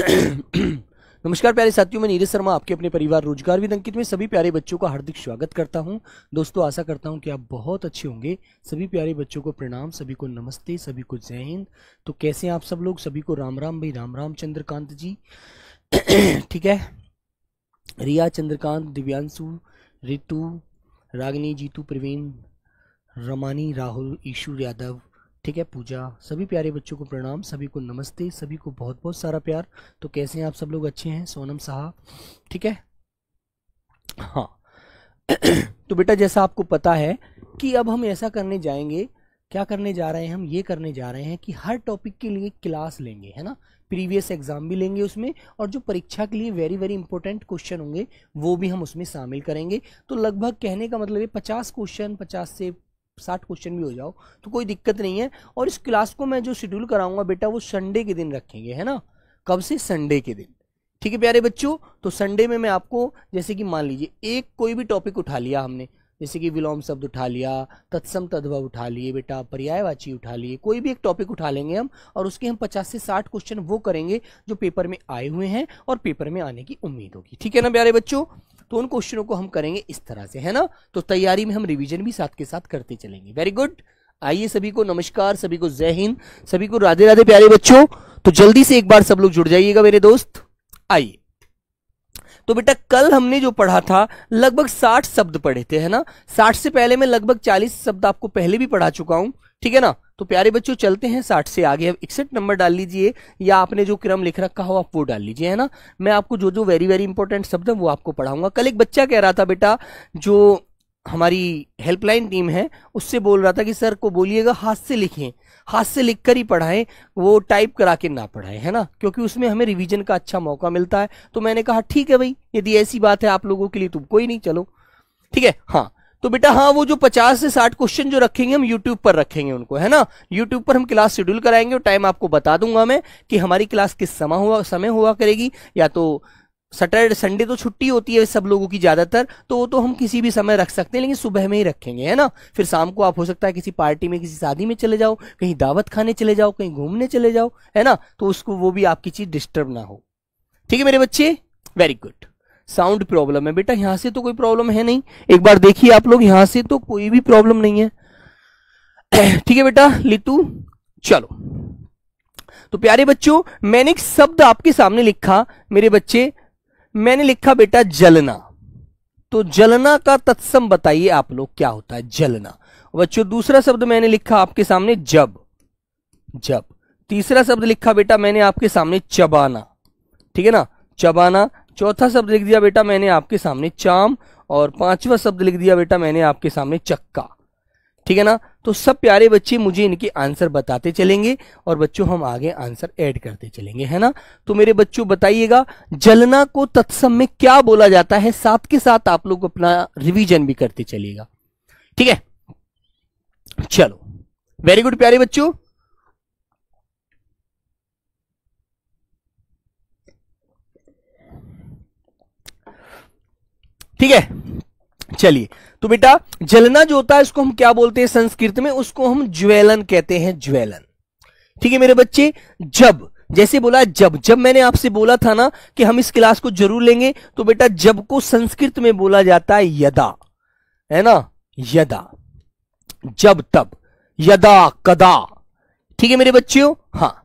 नमस्कार प्यारे साथियों, मैं नीरज शर्मा आपके अपने परिवार रोजगार विद अंकित में सभी प्यारे बच्चों का हार्दिक स्वागत करता हूं। दोस्तों, आशा करता हूं कि आप बहुत अच्छे होंगे। सभी प्यारे बच्चों को प्रणाम, सभी को नमस्ते, सभी को जय हिंद। तो कैसे हैं आप सब लोग? सभी को राम राम भाई, राम राम चंद्रकांत जी। ठीक है, रिया, चंद्रकांत, दिव्यांशु, रितु, रागिनी, जीतू, प्रवीण, रमानी, राहुल, ईशु यादव, ठीक है, पूजा, सभी प्यारे बच्चों को प्रणाम, सभी को नमस्ते, सभी को बहुत बहुत सारा प्यार। तो कैसे हैं आप सब लोग? अच्छे हैं? सोनम साहब, ठीक है, हाँ। तो बेटा, जैसा आपको पता है कि अब हम ऐसा करने जाएंगे, क्या करने जा रहे हैं हम? ये करने जा रहे हैं कि हर टॉपिक के लिए क्लास लेंगे, है ना। प्रीवियस एग्जाम भी लेंगे उसमें, और जो परीक्षा के लिए वेरी वेरी इंपॉर्टेंट क्वेश्चन होंगे वो भी हम उसमें शामिल करेंगे। तो लगभग कहने का मतलब है 50 क्वेश्चन, 50 से 60 क्वेश्चन भी हो जाओ तो कोई दिक्कत नहीं है। और इस क्लास को मैं जो शेड्यूल कराऊंगा बेटा, वो संडे के दिन रखेंगे, है ना। कब से? संडे के दिन, ठीक है प्यारे बच्चों। तो संडे में मैं आपको, जैसे कि मान लीजिए एक कोई भी टॉपिक उठा लिया हमने, जैसे कि विलोम शब्द उठा लिया, तत्सम तद्भव उठा लिए बेटा, पर्यायवाची उठा लिए, कोई भी एक टॉपिक उठा लेंगे हम, और उसके हम 50 से 60 क्वेश्चन वो करेंगे जो पेपर में आए हुए हैं और पेपर में आने की उम्मीद होगी, ठीक है ना प्यारे बच्चों। तो उन क्वेश्चनों को हम करेंगे इस तरह से, है ना। तो तैयारी में हम रिवीजन भी साथ के साथ करते चलेंगे। Very good. आइए, सभी को नमस्कार, सभी को जय हिंद, सभी को राधे राधे प्यारे बच्चों। तो जल्दी से एक बार सब लोग जुड़ जाइएगा मेरे दोस्त। आइए, तो बेटा कल हमने जो पढ़ा था लगभग 60 शब्द पढ़े थे, है ना। 60 से पहले मैं लगभग 40 शब्द आपको पहले भी पढ़ा चुका हूं, ठीक है ना। तो प्यारे बच्चों चलते हैं 60 से आगे। अब 61 नंबर डाल लीजिए, या आपने जो क्रम लिख रखा हो आप वो डाल लीजिए, है ना। मैं आपको जो जो वेरी वेरी इंपॉर्टेंट शब्द है वो आपको पढ़ाऊंगा। कल एक बच्चा कह रहा था बेटा, जो हमारी हेल्पलाइन टीम है, उससे बोल रहा था कि सर को बोलिएगा हाथ से लिखें, हाथ से लिखकर ही पढ़ाएं, वो टाइप करा के ना पढ़ाएं, है ना, क्योंकि उसमें हमें रिवीजन का अच्छा मौका मिलता है। तो मैंने कहा ठीक है भाई, यदि ऐसी बात है आप लोगों के लिए तो कोई नहीं, चलो ठीक है। हाँ, तो बेटा हाँ, वो जो 50 से 60 क्वेश्चन जो रखेंगे हम यूट्यूब पर रखेंगे उनको, है ना। यूट्यूब पर हम क्लास शेड्यूल कराएंगे और टाइम आपको बता दूंगा मैं कि हमारी क्लास किस समय हुआ करेगी। या तो सैटरडे संडे तो छुट्टी होती है सब लोगों की ज्यादातर, तो वो तो हम किसी भी समय रख सकते हैं, लेकिन सुबह में ही रखेंगे, है ना। फिर शाम को आप हो सकता है किसी पार्टी में, किसी शादी में चले जाओ, कहीं दावत खाने चले जाओ, कहीं घूमने चले जाओ, है ना। तो उसको वो भी आपकी चीज डिस्टर्ब ना हो, ठीक है मेरे बच्चे। Very good. साउंड प्रॉब्लम है बेटा, यहां से तो कोई प्रॉब्लम है नहीं, एक बार देखिए आप लोग, यहां से तो कोई भी प्रॉब्लम नहीं है, ठीक है बेटा। लिटू, चलो। तो प्यारे बच्चों, मैंने एक शब्द आपके सामने लिखा मेरे बच्चे, मैंने लिखा बेटा जलना। तो जलना का तत्सम बताइए आप लोग, क्या होता है जलना बच्चों। दूसरा शब्द मैंने लिखा आपके सामने जब, जब। तीसरा शब्द लिखा बेटा मैंने आपके सामने चबाना, ठीक है ना, चबाना। चौथा शब्द लिख दिया बेटा मैंने आपके सामने चाम, और पांचवा शब्द लिख दिया बेटा मैंने आपके सामने चक्का, ठीक है ना। तो सब प्यारे बच्चे मुझे इनके आंसर बताते चलेंगे, और बच्चों हम आगे आंसर ऐड करते चलेंगे, है ना। तो मेरे बच्चों बताइएगा, जलना को तत्सम में क्या बोला जाता है, साथ के साथ आप लोग अपना रिवीजन भी करते चलिएगा, ठीक है। चलो, वेरी गुड प्यारे बच्चों। ठीक है, चलिए। तो बेटा जलना जो होता है उसको हम क्या बोलते हैं संस्कृत में? उसको हम ज्वेलन कहते हैं, ज्वेलन, ठीक है मेरे बच्चे। जब, जैसे बोला जब, जब मैंने आपसे बोला था ना कि हम इस क्लास को जरूर लेंगे, तो बेटा जब को संस्कृत में बोला जाता है यदा, है ना, यदा, जब तब, यदा कदा, ठीक है मेरे बच्चों। हाँ,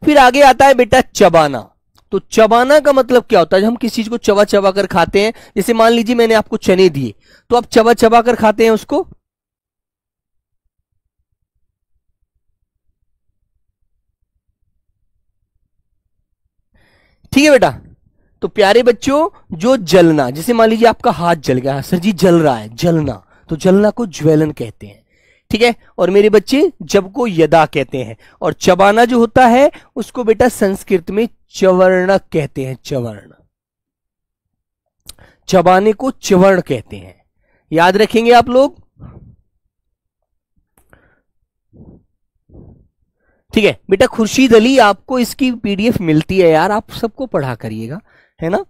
फिर आगे आता है बेटा चबाना। तो चबाना का मतलब क्या होता है? जब हम किसी चीज को चबा चबा कर खाते हैं, जैसे मान लीजिए मैंने आपको चने दिए, तो आप चबा चबा कर खाते हैं उसको, ठीक है बेटा। तो प्यारे बच्चों, जो जलना, जैसे मान लीजिए आपका हाथ जल गया, सर जी जल रहा है, जलना, तो जलना को ज्वलन कहते हैं, ठीक है। और मेरे बच्चे जब को यदा कहते हैं, और चबाना जो होता है उसको बेटा संस्कृत में चवर्णक कहते हैं, चवर्ण, चबाने को चवर्ण कहते हैं, याद रखेंगे आप लोग, ठीक है बेटा। खुर्शीद अली, आपको इसकी पीडीएफ मिलती है यार, आप सबको पढ़ा करिएगा, है ना।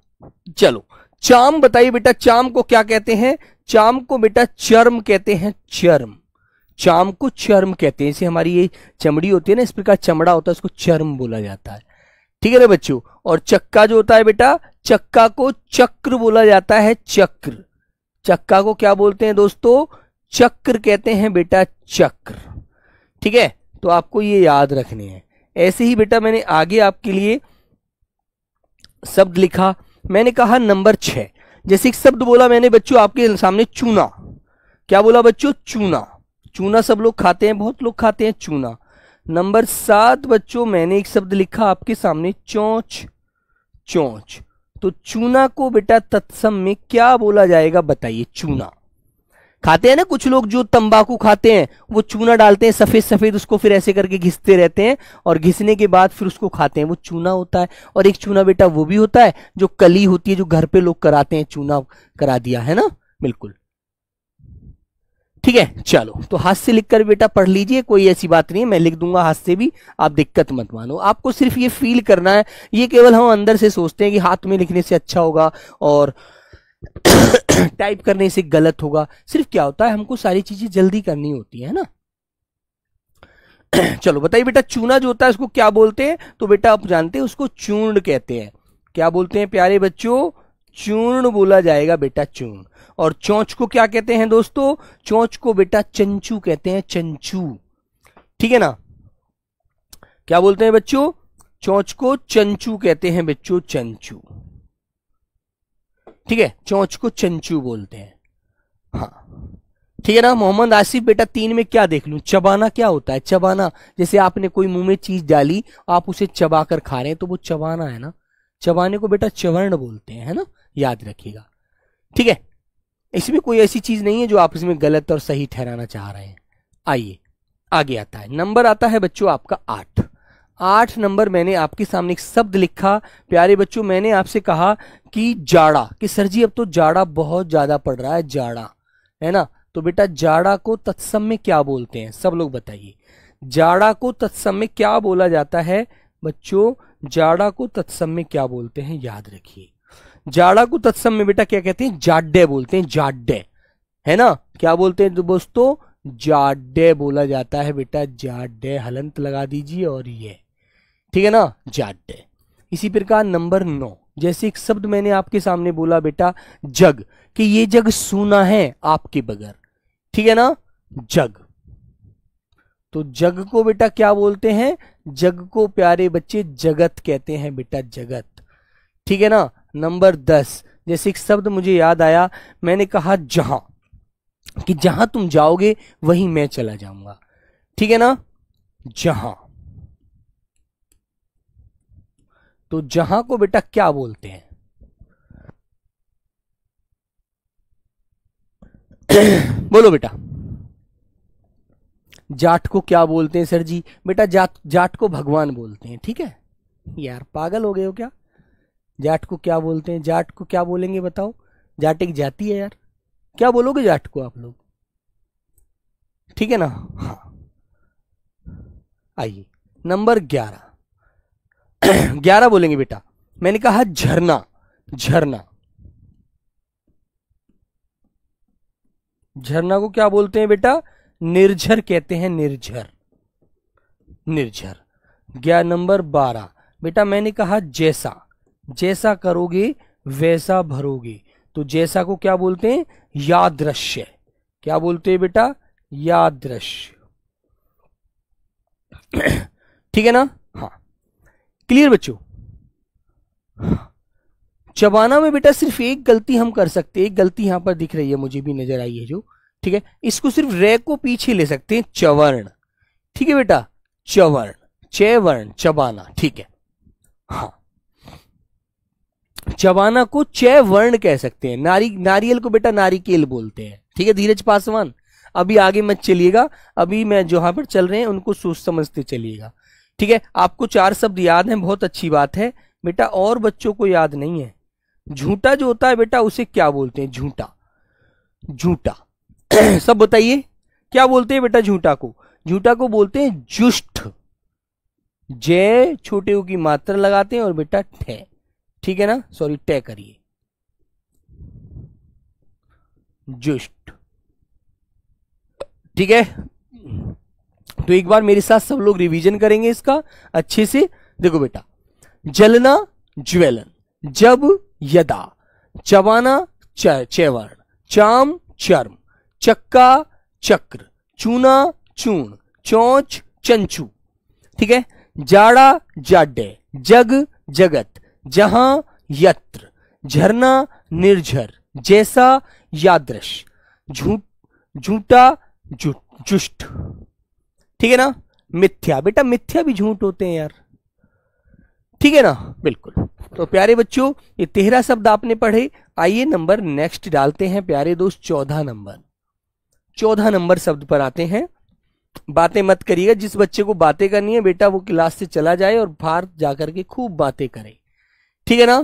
चलो, चाम बताइए बेटा, चाम को क्या कहते हैं? चाम को बेटा चर्म कहते हैं, चर्म, चाम को चर्म कहते हैं। जैसे हमारी ये चमड़ी होती है ना, इस प्रकार चमड़ा होता है, उसको चर्म बोला जाता है, ठीक है ना बच्चों। और चक्का जो होता है बेटा, चक्का को चक्र बोला जाता है, चक्र। चक्का को क्या बोलते हैं दोस्तों, चक्र कहते हैं बेटा, चक्र। ठीक है, तो आपको ये याद रखने हैं। ऐसे ही बेटा मैंने आगे आपके लिए शब्द लिखा। मैंने कहा नंबर 6, जैसे एक शब्द बोला मैंने बच्चों आपके सामने, चूना। क्या बोला बच्चों, चूना। चूना सब लोग खाते हैं, बहुत लोग खाते हैं चूना। नंबर 7 बच्चों मैंने एक शब्द लिखा आपके सामने, चोंच। चोंच। तो चूना को बेटा तत्सम में क्या बोला जाएगा बताइए। चूना खाते हैं ना कुछ लोग, जो तंबाकू खाते हैं वो चूना डालते हैं सफेद सफेद, उसको फिर ऐसे करके घिसते रहते हैं और घिसने के बाद फिर उसको खाते हैं, वो चूना होता है। और एक चूना बेटा वो भी होता है जो कली होती है, जो घर पे लोग कराते हैं, चूना करा दिया है ना, बिल्कुल। ठीक है, चलो तो हाथ से लिखकर बेटा पढ़ लीजिए, कोई ऐसी बात नहीं है, मैं लिख दूंगा हाथ से भी, आप दिक्कत मत मानो। आपको सिर्फ ये फील करना है, ये केवल हम अंदर से सोचते हैं कि हाथ में लिखने से अच्छा होगा और टाइप करने से गलत होगा। सिर्फ क्या होता है, हमको सारी चीजें जल्दी करनी होती है ना। चलो बताइए बेटा, चूना जो होता है उसको क्या बोलते हैं, तो बेटा आप जानते हैं उसको चूर्ण कहते हैं। क्या बोलते हैं प्यारे बच्चों, चूर्ण बोला जाएगा बेटा, चूर्ण। और चोंच को क्या कहते हैं दोस्तों, चोंच को बेटा चंचू कहते हैं, चंचू। ठीक है ना, क्या बोलते हैं बच्चों, चोंच को चंचू कहते हैं बच्चों, चंचू। ठीक है, चोंच को चंचू बोलते हैं। हाँ ठीक है ना। मोहम्मद आसिफ बेटा 3 में क्या देख लूं, चबाना क्या होता है, चबाना। जैसे आपने कोई मुंह में चीज डाली, आप उसे चबा कर खा रहे हैं, तो वो चबाना है ना। चबाने को बेटा चवर्ण बोलते हैं, है ना, याद रखिएगा। ठीक है, इसमें कोई ऐसी चीज नहीं है जो आप इसमें गलत और सही ठहराना चाह रहे हैं। आइए आगे आता है, नंबर आता है बच्चों आपका 8। 8 नंबर मैंने आपके सामने एक शब्द लिखा। प्यारे बच्चों मैंने आपसे कहा कि जाड़ा, कि सर जी अब तो जाड़ा बहुत ज्यादा पड़ रहा है, जाड़ा, है ना। तो बेटा जाड़ा को तत्सम में क्या बोलते हैं, सब लोग बताइए। जाड़ा को तत्सम में क्या बोला जाता है बच्चों, जाड़ा को तत्सम में क्या बोलते हैं, याद रखिए। जाड़ा को तत्सम में बेटा क्या कहते हैं, जाड्डे बोलते हैं, जाड्डे, है ना। क्या बोलते हैं दोस्तों, जाड्डे बोला जाता है बेटा, जाड्डे। हलंत लगा दीजिए और ये, ठीक है ना, जाड्डे। इसी प्रकार नंबर 9, जैसे एक शब्द मैंने आपके सामने बोला बेटा, जग, कि ये जग सूना है आपके बगैर, ठीक है ना, जग। तो जग को बेटा क्या बोलते हैं, जग को प्यारे बच्चे जगत कहते हैं बेटा, जगत। ठीक है ना। नंबर 10, जैसे एक शब्द मुझे याद आया, मैंने कहा जहां, कि जहां तुम जाओगे वहीं मैं चला जाऊंगा, ठीक है ना, जहां। तो जहां को बेटा क्या बोलते हैं बोलो बेटा। जाट को क्या बोलते हैं सर जी, बेटा जाट को भगवान बोलते हैं। ठीक है यार, पागल हो गए हो क्या, जाट को क्या बोलते हैं, जाट को क्या बोलेंगे बताओ, जाट एक जाति है यार, क्या बोलोगे जाट को आप लोग, ठीक है ना। हाँ आइए नंबर 11। 11 बोलेंगे बेटा, मैंने कहा झरना, झरना। झरना को क्या बोलते हैं बेटा, निर्झर कहते हैं, निर्झर, निर्झर। नंबर 12 बेटा मैंने कहा जैसा, जैसा करोगे वैसा भरोगे। तो जैसा को क्या बोलते हैं, यादृश्य। क्या बोलते हैं बेटा, यादृश्य। ठीक है ना। हाँ क्लियर बच्चों। चबाना में बेटा सिर्फ एक गलती हम कर सकते हैं, एक गलती यहां पर दिख रही है, मुझे भी नजर आई है जो, ठीक है, इसको सिर्फ रे को पीछे ले सकते हैं, चवर्ण। ठीक है बेटा, चवर्ण, चैवर्ण, चबाना, ठीक है। हाँ चबाना को चैवर्ण कह सकते हैं। नारियल को बेटा नारिकेल बोलते हैं। ठीक है धीरज पासवान, अभी आगे मत चलिएगा, अभी मैं जहां पर चल रहे हैं उनको सोच समझते चलिएगा। ठीक है, आपको 4 शब्द याद हैं, बहुत अच्छी बात है बेटा, और बच्चों को याद नहीं है। झूठा जो होता है बेटा उसे क्या बोलते हैं, झूठा, झूठा। सब बताइए क्या बोलते हैं बेटा झूठा को, झूठा को बोलते हैं जुष्ट। जय छोटे ओ की मात्रा लगाते हैं और बेटा ठे, ठीक है ना, सॉरी टे करिए, जुष्ट। ठीक है, तो एक बार मेरे साथ सब लोग रिवीजन करेंगे इसका अच्छे से। देखो बेटा, जलना ज्वलन, जब यदा, चबाना चैवर्ण, चाम चर्म, चक्का चक्र, चूना चूर्ण, चोंच चंचू। ठीक है, जाड़ा जाड्य, जग जगत, जहां यत्र, झरना निर्झर, जैसा यादृश, झूठा जुष्ट। ठीक है ना, मिथ्या, बेटा मिथ्या भी झूठ होते हैं यार, ठीक है ना, बिल्कुल। तो प्यारे बच्चों ये 13 शब्द आपने पढ़े। आइए नंबर नेक्स्ट डालते हैं प्यारे दोस्त, 14 नंबर शब्द पर आते हैं। बातें मत करिएगा, जिस बच्चे को बातें करनी है बेटा वो क्लास से चला जाए और बाहर जाकर के खूब बातें करे, ठीक है ना,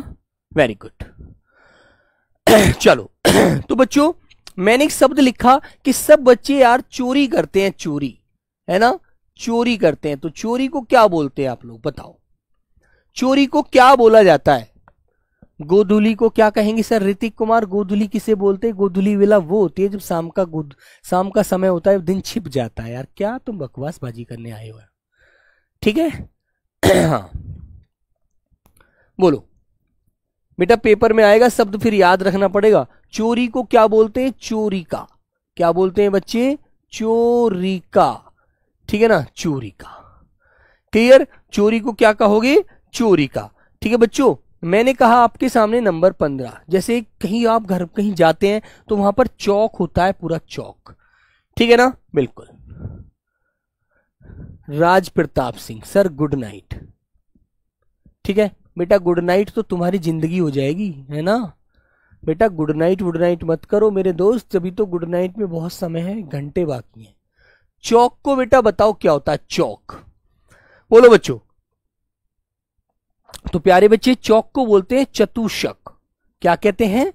वेरी गुड। चलो तो बच्चों मैंने एक शब्द लिखा कि सब बच्चे यार चोरी करते हैं, चोरी है ना, चोरी करते हैं। तो चोरी को क्या बोलते हैं आप लोग बताओ, चोरी को क्या बोला जाता है? गोधूली को क्या कहेंगे सर? ऋतिक कुमार, गोधूली किसे बोलते हैं? गोधूली वेला वो होती है जब शाम का समय होता है, दिन छिप जाता है। यार क्या तुम बकवासबाजी करने आए हो, ठीक है। हाँ बोलो बेटा, पेपर में आएगा शब्द फिर याद रखना पड़ेगा। चोरी को क्या बोलते हैं? चोरी का। क्या बोलते हैं बच्चे? चोरी का, ठीक है ना, चोरी का। क्लियर? चोरी को क्या कहोगे? चोरी का। ठीक है बच्चों, मैंने कहा आपके सामने नंबर 15, जैसे कहीं आप घर कहीं जाते हैं तो वहां पर चौक होता है, पूरा चौक, ठीक है ना, बिल्कुल। Raj Pratap Singh sir good night, ठीक है बेटा, गुड नाइट तो तुम्हारी जिंदगी हो जाएगी, है ना बेटा। गुड नाइट मत करो मेरे दोस्त, अभी तो गुड नाइट में बहुत समय है, घंटे बाकी हैं। चौक को बेटा बताओ क्या होता है? चौक बोलो बच्चों। तो प्यारे बच्चे चौक को बोलते हैं चतुष्क। क्या कहते हैं?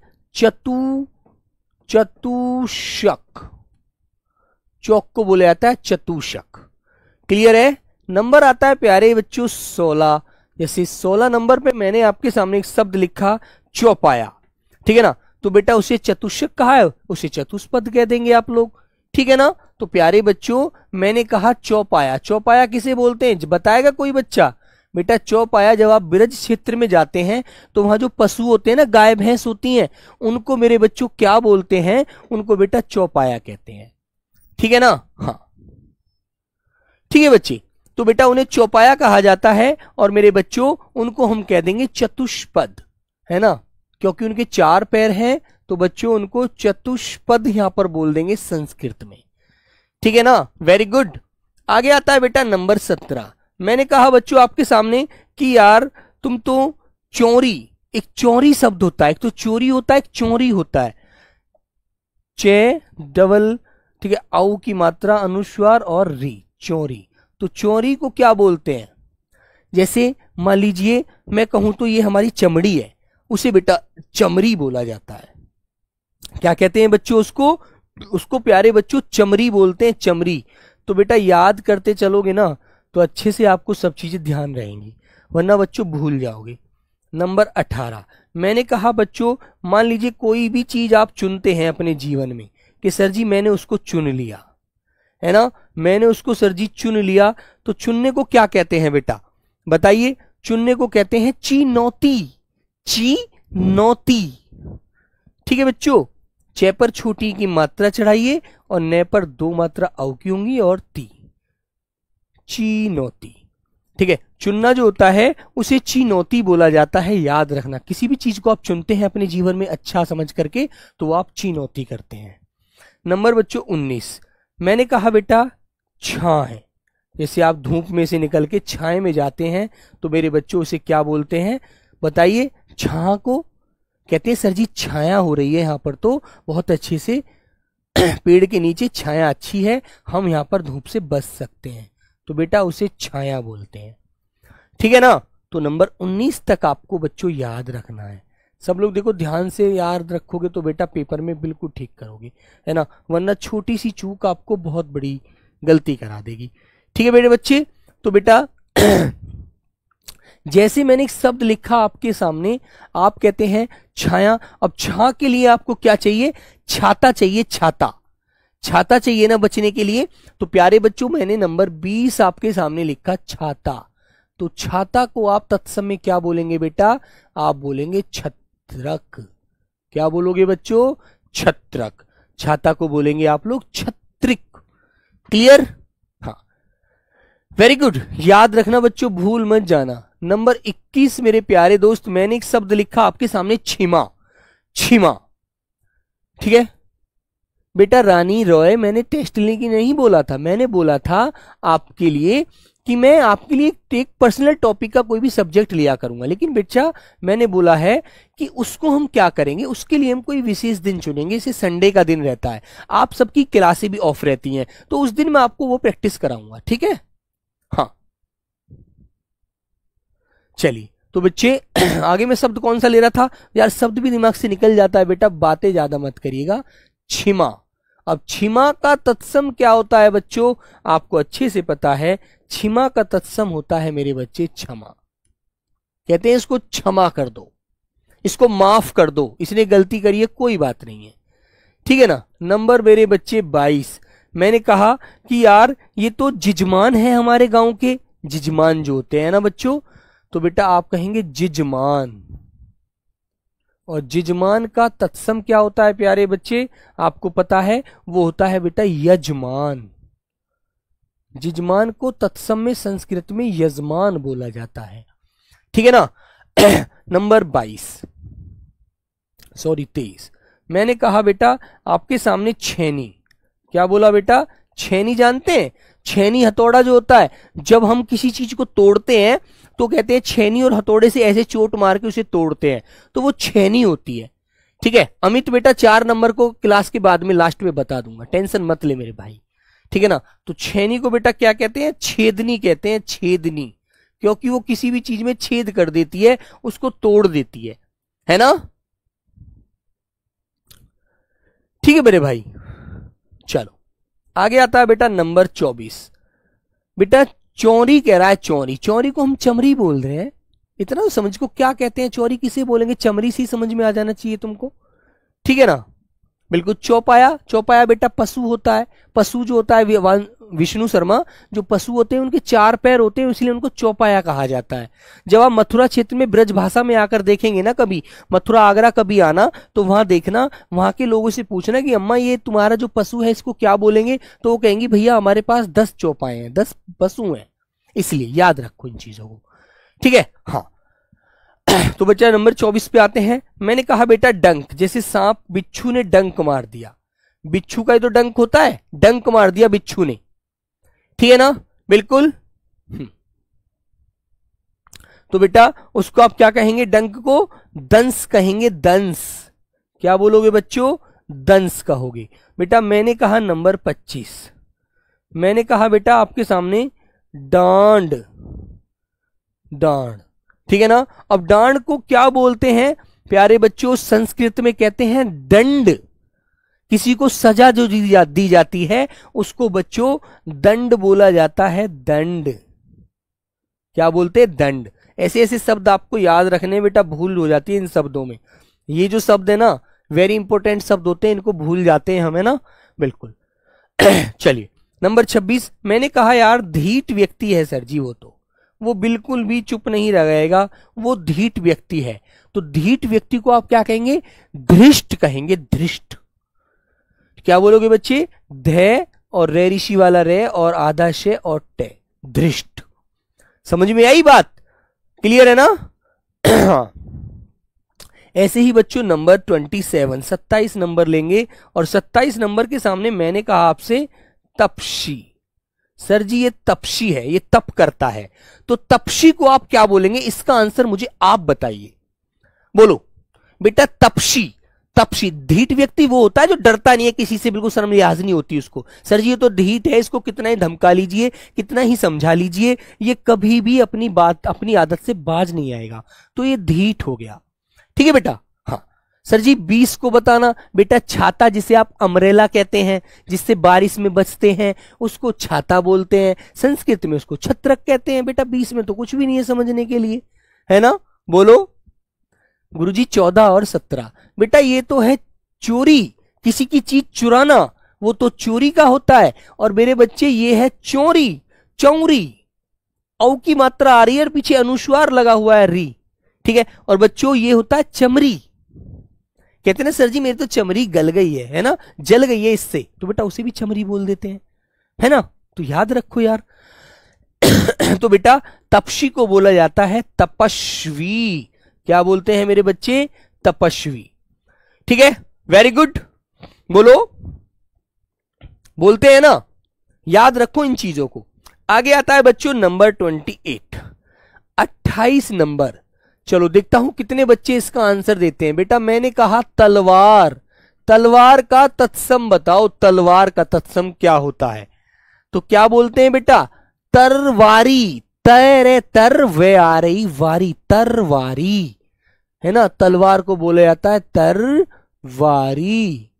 चतुष्क। चौक को बोला जाता है चतुष्क। क्लियर है? नंबर आता है प्यारे बच्चों 16। जैसे 16 नंबर पे मैंने आपके सामने एक शब्द लिखा चौपाया, ठीक है ना, तो बेटा उसे चतुष्क कहा है, उसे चतुष्पद कह देंगे आप लोग, ठीक है ना। तो प्यारे बच्चों मैंने कहा चौपाया, चौपाया किसे बोलते हैं बताएगा कोई बच्चा? बेटा चौपाया जब आप ब्रज क्षेत्र में जाते हैं तो वहां जो पशु होते हैं ना, गाय भैंस होती हैं, उनको मेरे बच्चों क्या बोलते हैं? उनको बेटा चौपाया कहते हैं, ठीक है ना। हाँ ठीक है बच्चे, तो बेटा उन्हें चौपाया कहा जाता है और मेरे बच्चों उनको हम कह देंगे चतुष्पद, है ना, क्योंकि उनके 4 पैर हैं, तो बच्चों उनको चतुष्पद यहां पर बोल देंगे संस्कृत में, ठीक है ना, वेरी गुड। आगे आता है बेटा नंबर 17। मैंने कहा बच्चों आपके सामने कि यार तुम तो चोरी, एक चोरी शब्द होता है, एक तो चोरी होता है, एक चोरी होता है, चे डबल, ठीक है, औ की मात्रा अनुस्वार और री, चोरी। तो चोरी को क्या बोलते हैं? जैसे मान लीजिए मैं कहूं तो ये हमारी चमड़ी है, उसे बेटा चमड़ी बोला जाता है। क्या कहते हैं बच्चों उसको? उसको प्यारे बच्चों चमड़ी बोलते हैं, चमड़ी। तो बेटा याद करते चलोगे ना तो अच्छे से आपको सब चीजें ध्यान रहेंगी, वरना बच्चों भूल जाओगे। नंबर 18 मैंने कहा बच्चों मान लीजिए कोई भी चीज आप चुनते हैं अपने जीवन में कि सर जी मैंने उसको चुन लिया, है ना, मैंने उसको सर जी चुन लिया, तो चुनने को क्या कहते हैं बेटा बताइए? चुनने को कहते हैं चीनौती, चीनौती, ठीक है बच्चों। चे पर छोटी की मात्रा चढ़ाइए और ने पर 2 मात्रा औ की होंगी और ती, चीनौती, ठीक है। चुनना जो होता है उसे चीनौती बोला जाता है, याद रखना। किसी भी चीज को आप चुनते हैं अपने जीवन में अच्छा समझ करके तो वो आप चीनौती करते हैं। नंबर बच्चों 19 मैंने कहा बेटा छां है, जैसे आप धूप में से निकल के छाए में जाते हैं तो मेरे बच्चों उसे क्या बोलते हैं बताइए? छां को कहते हैं सर जी छाया हो रही है यहाँ पर, तो बहुत अच्छे से पेड़ के नीचे छाया अच्छी है, हम यहाँ पर धूप से बच सकते हैं, तो बेटा उसे छाया बोलते हैं, ठीक है ना। तो नंबर 19 तक आपको बच्चों याद रखना है। सब लोग देखो ध्यान से याद रखोगे तो बेटा पेपर में बिल्कुल ठीक करोगे, है ना, वरना छोटी सी चूक आपको बहुत बड़ी गलती करा देगी, ठीक है मेरे बच्चे। तो बेटा जैसे मैंने एक शब्द लिखा आपके सामने, आप कहते हैं छाया। अब छां के लिए आपको क्या चाहिए? छाता चाहिए, छाता, छाता चाहिए ना बचने के लिए। तो प्यारे बच्चों मैंने नंबर 20 आपके सामने लिखा छाता, तो छाता को आप तत्सम में क्या बोलेंगे बेटा? आप बोलेंगे छत्रक। क्या बोलोगे बच्चों? छत्रक। छाता को बोलेंगे आप लोग छत्रिक। क्लियर? हाँ, वेरी गुड। याद रखना बच्चों, भूल मत जाना। नंबर 21 मेरे प्यारे दोस्त, मैंने एक शब्द लिखा आपके सामने, छिमा। छिमा, ठीक है बेटा। रानी रॉय मैंने टेस्ट लेने की नहीं बोला था, मैंने बोला था आपके लिए कि मैं आपके लिए एक पर्सनल टॉपिक का कोई भी सब्जेक्ट लिया करूंगा, लेकिन बच्चा मैंने बोला है कि उसको हम क्या करेंगे, उसके लिए हम कोई विशेष दिन चुनेंगे। जैसे संडे का दिन रहता है, आप सबकी क्लासें भी ऑफ रहती हैं, तो उस दिन मैं आपको वो प्रैक्टिस कराऊंगा, ठीक है? हाँ, चलिए तो बच्चे आगे मैं शब्द कौन सा ले रहा था यार? शब्द भी दिमाग से निकल जाता है बेटा, बातें ज्यादा मत करिएगा। छिमा। अब छिमा का तत्सम क्या होता है बच्चों? आपको अच्छे से पता है, छिमा का तत्सम होता है मेरे बच्चे क्षमा। कहते हैं इसको क्षमा कर दो, इसको माफ कर दो, इसने गलती करी है, कोई बात नहीं है, ठीक है ना? नंबर मेरे बच्चे 22, मैंने कहा कि यार ये तो जिजमान है हमारे गांव के, जिजमान जो होते हैं ना बच्चों, तो बेटा आप कहेंगे जिजमान। और जिजमान का तत्सम क्या होता है प्यारे बच्चे? आपको पता है, वो होता है बेटा यजमान। जिजमान को तत्सम में संस्कृत में यजमान बोला जाता है, ठीक है ना? नंबर 22, सॉरी 23, मैंने कहा बेटा आपके सामने छेनी। क्या बोला बेटा? छेनी जानते हैं? छेनी हथौड़ा जो होता है, जब हम किसी चीज को तोड़ते हैं तो कहते हैं छेनी और हथौड़े से ऐसे चोट मार के उसे तोड़ते हैं, तो वो छेनी होती है, ठीक है? अमित बेटा 4 नंबर को क्लास के बाद में लास्ट में बता दूंगा, टेंशन मत ले मेरे भाई, ठीक है ना? तो छेनी को बेटा क्या कहते हैं? छेदनी कहते हैं, छेदनी, क्योंकि वो किसी भी चीज में छेद कर देती है, उसको तोड़ देती है ना? ठीक है मेरे भाई, चलो आगे आता है बेटा नंबर 24। बेटा चौरी कह रहा है, चौरी। चौरी को हम चमरी बोल रहे हैं, इतना तो समझ को क्या कहते हैं, चौरी किसे बोलेंगे, चमरी सी समझ में आ जाना चाहिए तुमको, ठीक है ना? बिल्कुल। चौपाया, चौपाया बेटा पशु होता है। पशु जो होता है विष्णु शर्मा, जो पशु होते हैं उनके 4 पैर होते हैं, इसलिए उनको चौपाया कहा जाता है। जब आप मथुरा क्षेत्र में ब्रज भाषा में आकर देखेंगे ना, कभी मथुरा आगरा कभी आना, तो वहां देखना, वहां के लोगों से पूछना कि अम्मा ये तुम्हारा जो पशु है इसको क्या बोलेंगे, तो वो कहेंगी भैया हमारे पास 10 चौपाए हैं, 10 पशु हैं। इसलिए याद रखो इन चीजों को, ठीक है? हाँ, तो बच्चा नंबर 24 पे आते हैं। मैंने कहा बेटा डंक, जैसे सांप, बिच्छू ने डंक मार दिया, बिच्छू का ही तो डंक होता है, डंक मार दिया बिच्छू ने, ठीक है ना? बिल्कुल। तो बेटा उसको आप क्या कहेंगे? डंक को दंस कहेंगे, दंस। क्या बोलोगे बच्चों? दंस कहोगे। बेटा मैंने कहा नंबर 25, मैंने कहा बेटा आपके सामने डांड, डांड, ठीक है ना? अब डांड को क्या बोलते हैं प्यारे बच्चों? संस्कृत में कहते हैं दंड। किसी को सजा जो दी जाती है उसको बच्चों दंड बोला जाता है, दंड। क्या बोलते हैं? दंड। ऐसे ऐसे शब्द आपको याद रखने बेटा, भूल हो जाती है इन शब्दों में। ये जो शब्द है ना, वेरी इंपॉर्टेंट शब्द होते हैं, इनको भूल जाते हैं हमें ना, बिल्कुल। चलिए नंबर 26, मैंने कहा यार धीट व्यक्ति है सर जी, वो बिल्कुल भी चुप नहीं रहेगा, वो धीट व्यक्ति है। तो धीट व्यक्ति को आप क्या कहेंगे? धृष्ट कहेंगे, धृष्ट। क्या बोलोगे बच्चे? ध और रे ऋषि वाला रे और आधा शे और टे, धृष्ट। समझ में आई बात? क्लियर है ना? ऐसे ही बच्चों नंबर 27, 27 नंबर लेंगे, और 27 नंबर के सामने मैंने कहा आपसे तपसी। सर जी ये तपसी है, ये तप करता है, तो तपसी को आप क्या बोलेंगे? इसका आंसर मुझे आप बताइए, बोलो बेटा। तपसी, तपसी धीट व्यक्ति वो होता है जो डरता नहीं है किसी से, बिल्कुल शर्म लिहाज नहीं होती उसको। सर जी ये तो धीट है, इसको कितना ही धमका लीजिए, कितना ही समझा लीजिए, ये कभी भी अपनी बात, अपनी आदत से बाज नहीं आएगा, तो ये धीट हो गया, ठीक है बेटा? हाँ सर जी 20 को बताना। बेटा छाता, जिसे आप अम्ब्रेला कहते हैं, जिससे बारिश में बचते हैं, उसको छाता बोलते हैं, संस्कृत में उसको छत्रक कहते हैं। बेटा 20 में तो कुछ भी नहीं है समझने के लिए, है ना? बोलो गुरुजी 14 और 17। बेटा ये तो है चोरी, किसी की चीज चुराना, वो तो चोरी का होता है। और मेरे बच्चे ये है चोरी, चौरी, औ की मात्रा आ रही है और पीछे अनुस्वार लगा हुआ है री, ठीक है। और बच्चों ये होता है चमरी। कहते हैं ना सर जी मेरी तो चमरी गल गई है ना, जल गई है इससे, तो बेटा उसे भी चमरी बोल देते हैं, है ना। तो याद रखो यार। तो बेटा तपस्वी को बोला जाता है तपस्वी। क्या बोलते हैं मेरे बच्चे? तपस्वी, ठीक है। वेरी गुड, बोलो, बोलते हैं ना। याद रखो इन चीजों को। आगे आता है बच्चों नंबर 28, 28 नंबर। चलो देखता हूं कितने बच्चे इसका आंसर देते हैं। बेटा मैंने कहा तलवार, तलवार का तत्सम बताओ, तलवार का तत्सम क्या होता है? तो क्या बोलते हैं बेटा? तरवारी। तर तर वे आ रही वारी, तरवारी, है ना। तलवार को बोला जाता है तरवारी,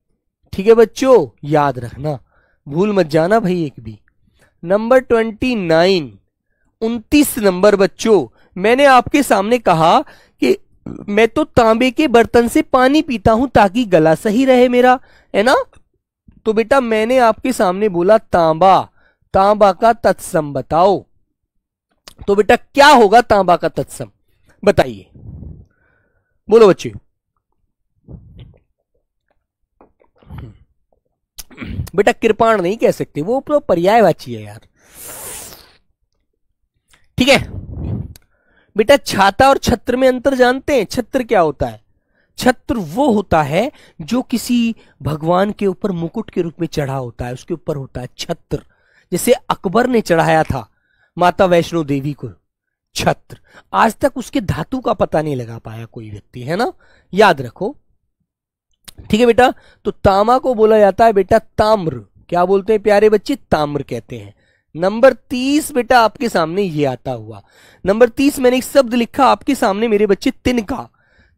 ठीक है बच्चों, याद रखना, भूल मत जाना भाई एक भी। नंबर 29, 29 नंबर बच्चों। मैंने आपके सामने कहा कि मैं तो तांबे के बर्तन से पानी पीता हूं ताकि गला सही रहे मेरा, है ना। तो बेटा मैंने आपके सामने बोला तांबा, तांबा का तत्सम बताओ। तो बेटा क्या होगा तांबा का तत्सम, बताइए, बोलो बच्चे। बेटा कृपाण नहीं कह सकते, वो तो पर्यायवाची है यार, ठीक है। बेटा छाता और छत्र में अंतर जानते हैं? छत्र क्या होता है? छत्र वो होता है जो किसी भगवान के ऊपर मुकुट के रूप में चढ़ा होता है, उसके ऊपर होता है छत्र। जैसे अकबर ने चढ़ाया था माता वैष्णो देवी को छत्र, आज तक उसके धातु का पता नहीं लगा पाया कोई व्यक्ति, है ना, याद रखो, ठीक है बेटा। तो तांबा को बोला जाता है बेटा ताम्र। क्या बोलते हैं प्यारे बच्चे? ताम्र कहते हैं। नंबर 30 बेटा आपके सामने ये आता हुआ। नंबर 30 मैंने एक शब्द लिखा आपके सामने मेरे बच्चे, तिनका।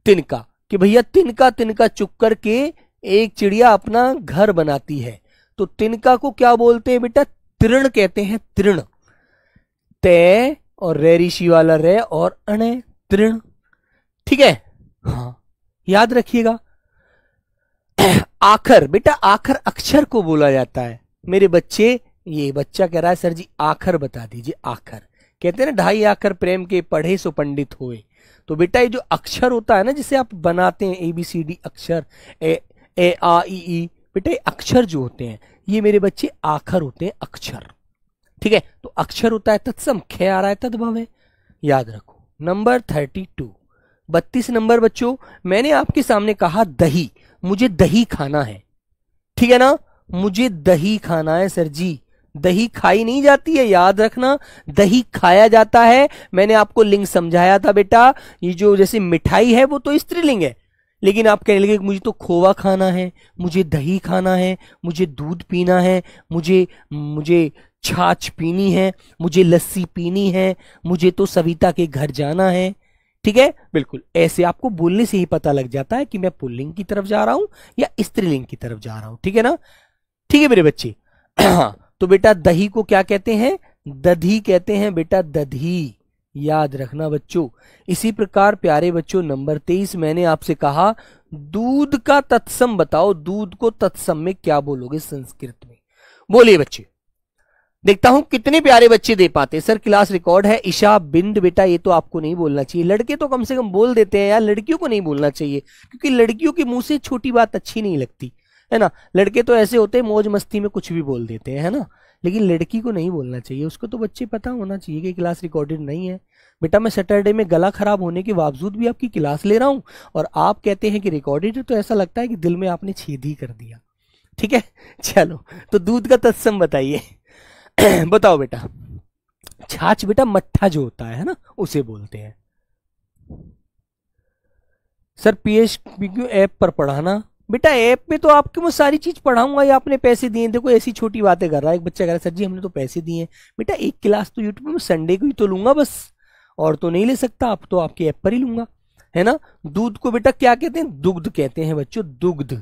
तिनका कि भैया तिनका तिनका चुग करके एक चिड़िया अपना घर बनाती है। तो तिनका को क्या बोलते हैं बेटा? तृण कहते हैं, तृण। ते और रे ऋषि वाला रे और अणे, तृण, ठीक है, हाँ याद रखिएगा। आखर, बेटा आखर अक्षर को बोला जाता है मेरे बच्चे। ये बच्चा कह रहा है सर जी आखर बता दीजिए। आखर कहते हैं ना, ढाई आखर प्रेम के पढ़े सो पंडित होए। तो बेटा ये जो अक्षर होता है ना जिसे आप बनाते हैं ABCD अक्षर, ए आ ई, बेटा ये अक्षर जो होते हैं ये मेरे बच्चे आखर होते हैं, अक्षर, ठीक है। तो अक्षर होता है तत्सम, खे आ रहा है तद्भव है, याद रखो। नंबर 32, 32 नंबर बच्चों। मैंने आपके सामने कहा दही, मुझे दही खाना है, ठीक है ना, मुझे दही खाना है सर जी। दही खाई नहीं जाती है, याद रखना, दही खाया जाता है। मैंने आपको लिंग समझाया था बेटा, ये जो जैसे मिठाई है वो तो स्त्रीलिंग है, लेकिन आप कहने लगे मुझे तो खोवा खाना है, मुझे दही खाना है, मुझे दूध पीना है, मुझे छाछ पीनी है, मुझे लस्सी पीनी है, मुझे तो सविता के घर जाना है, ठीक है। बिल्कुल ऐसे आपको बोलने से ही पता लग जाता है कि मैं पुल्लिंग की तरफ जा रहा हूं या स्त्रीलिंग की तरफ जा रहा हूं, ठीक है ना, ठीक है मेरे बच्चे। तो बेटा दही को क्या कहते हैं? दधी कहते हैं बेटा, दधी, याद रखना बच्चों। इसी प्रकार प्यारे बच्चों नंबर 23 मैंने आपसे कहा दूध का तत्सम बताओ। दूध को तत्सम में क्या बोलोगे संस्कृत में? बोलिए बच्चे, देखता हूं कितने प्यारे बच्चे दे पाते। सर क्लास रिकॉर्ड है। ईशा बिंद, बेटा ये तो आपको नहीं बोलना चाहिए, लड़के तो कम से कम बोल देते हैं यार, लड़कियों को नहीं बोलना चाहिए क्योंकि लड़कियों के मुंह से छोटी बात अच्छी नहीं लगती, है ना। लड़के तो ऐसे होते हैं मौज मस्ती में कुछ भी बोल देते हैं, है ना, लेकिन लड़की को नहीं बोलना चाहिए। उसको तो बच्चे पता होना चाहिए कि क्लास रिकॉर्डेड नहीं है। बेटा मैं सैटरडे में गला खराब होने के बावजूद भी आपकी क्लास ले रहा हूं और आप कहते हैं कि रिकॉर्डेड है, तो ऐसा लगता है कि दिल में आपने छेद ही कर दिया, ठीक है। चलो तो दूध का तत्सम बताइए। बताओ बेटा। छाछ बेटा मट्ठा जो होता है ना, उसे बोलते हैं। सर PHQ ऐप पर पढ़ाना। बेटा ऐप में तो आपको मैं सारी चीज पढ़ाऊंगा, या आपने पैसे दिए। देखो ऐसी छोटी बातें कर रहा है एक बच्चा, कह रहा है सर जी हमने तो पैसे दिए हैं। बेटा एक क्लास तो यूट्यूब में संडे को ही तो लूंगा बस, और तो नहीं ले सकता, आप तो आपके ऐप पर ही लूंगा, है ना। दूध को बेटा क्या कहते हैं? दुग्ध कहते हैं बच्चों, दुग्ध,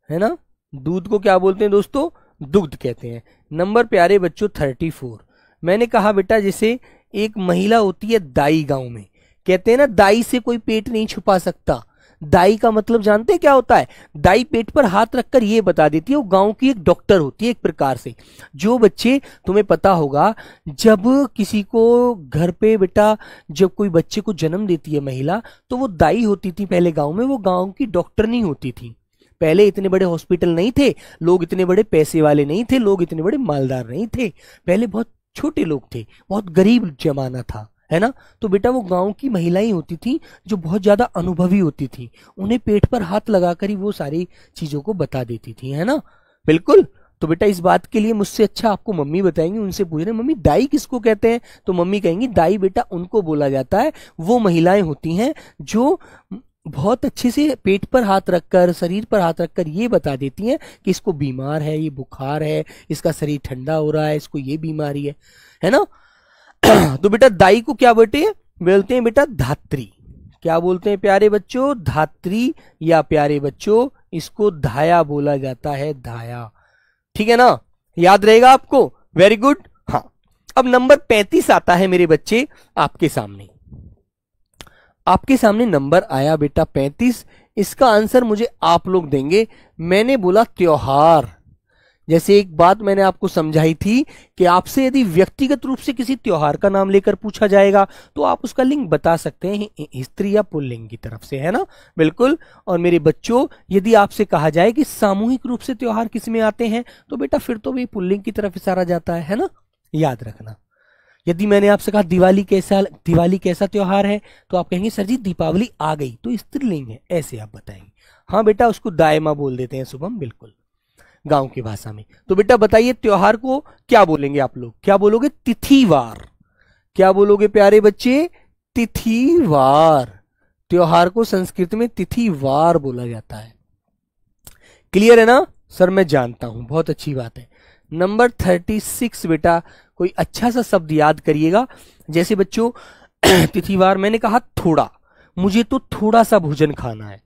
है ना। दूध को क्या बोलते हैं दोस्तों? दुग्ध कहते हैं। नंबर प्यारे बच्चों 34 मैंने कहा बेटा जैसे एक महिला होती है दाई, गांव में कहते हैं ना दाई से कोई पेट नहीं छुपा सकता, दाई का मतलब जानते हैं क्या होता है? दाई पेट पर हाथ रखकर ये बता देती है, वो गांव की एक डॉक्टर होती है एक प्रकार से। जो बच्चे, तुम्हें पता होगा, जब किसी को घर पे बेटा, जब कोई बच्चे को जन्म देती है महिला, तो वो दाई होती थी पहले गांव में, वो गांव की डॉक्टर नहीं होती थी। पहले इतने बड़े हॉस्पिटल नहीं थे, लोग इतने बड़े पैसे वाले नहीं थे, लोग इतने बड़े मालदार नहीं थे, पहले बहुत छोटे लोग थे, बहुत गरीब जमाना था, है ना। तो बेटा वो गांव की महिलाएं होती थी जो बहुत ज्यादा अनुभवी होती थी, उन्हें पेट पर हाथ लगाकर ही वो सारी चीजों को बता देती थी, है ना। बिल्कुल। तो बेटा इस बात के लिए मुझसे अच्छा आपको मम्मी बताएंगी, उनसे पूछ रहे मम्मी दाई किसको कहते हैं, तो मम्मी कहेंगी दाई बेटा उनको बोला जाता है, वो महिलाएं होती हैं जो बहुत अच्छे से पेट पर हाथ रखकर, शरीर पर हाथ रखकर ये बता देती हैं कि इसको बीमार है, ये बुखार है, इसका शरीर ठंडा हो रहा है, इसको ये बीमारी है ना। तो बेटा दाई को क्या बेटे बोलते हैं बेटा? धात्री। क्या बोलते हैं प्यारे बच्चों? धात्री, या प्यारे बच्चों इसको धाया बोला जाता है, धाया। ठीक है ना, याद रहेगा आपको। Very good. हाँ, अब नंबर 35 आता है मेरे बच्चे आपके सामने। आपके सामने नंबर आया बेटा 35। इसका आंसर मुझे आप लोग देंगे। मैंने बोला त्योहार। जैसे एक बात मैंने आपको समझाई थी कि आपसे यदि व्यक्तिगत रूप से किसी त्योहार का नाम लेकर पूछा जाएगा तो आप उसका लिंग बता सकते हैं स्त्री या पुल्लिंग की तरफ से, है ना। बिल्कुल। और मेरे बच्चों यदि आपसे कहा जाए कि सामूहिक रूप से त्योहार किस में आते हैं तो बेटा फिर तो भी पुल्लिंग की तरफ इशारा जाता है ना, याद रखना। यदि मैंने आपसे कहा दिवाली कैसा त्योहार है तो आप कहेंगे सर जी दीपावली आ गई, तो स्त्रीलिंग है, ऐसे आप बताएंगे। हाँ बेटा उसको दायमा बोल देते हैं शुभम, बिल्कुल, गांव की भाषा में। तो बेटा बताइए त्योहार को क्या बोलेंगे आप लोग? क्या बोलोगे? तिथिवार। क्या बोलोगे प्यारे बच्चे? तिथिवार। त्योहार को संस्कृत में तिथिवार बोला जाता है। क्लियर है ना? सर मैं जानता हूं, बहुत अच्छी बात है। नंबर 36 बेटा कोई अच्छा सा शब्द याद करिएगा। जैसे बच्चों तिथिवार, मैंने कहा थोड़ा, मुझे तो थोड़ा सा भोजन खाना है,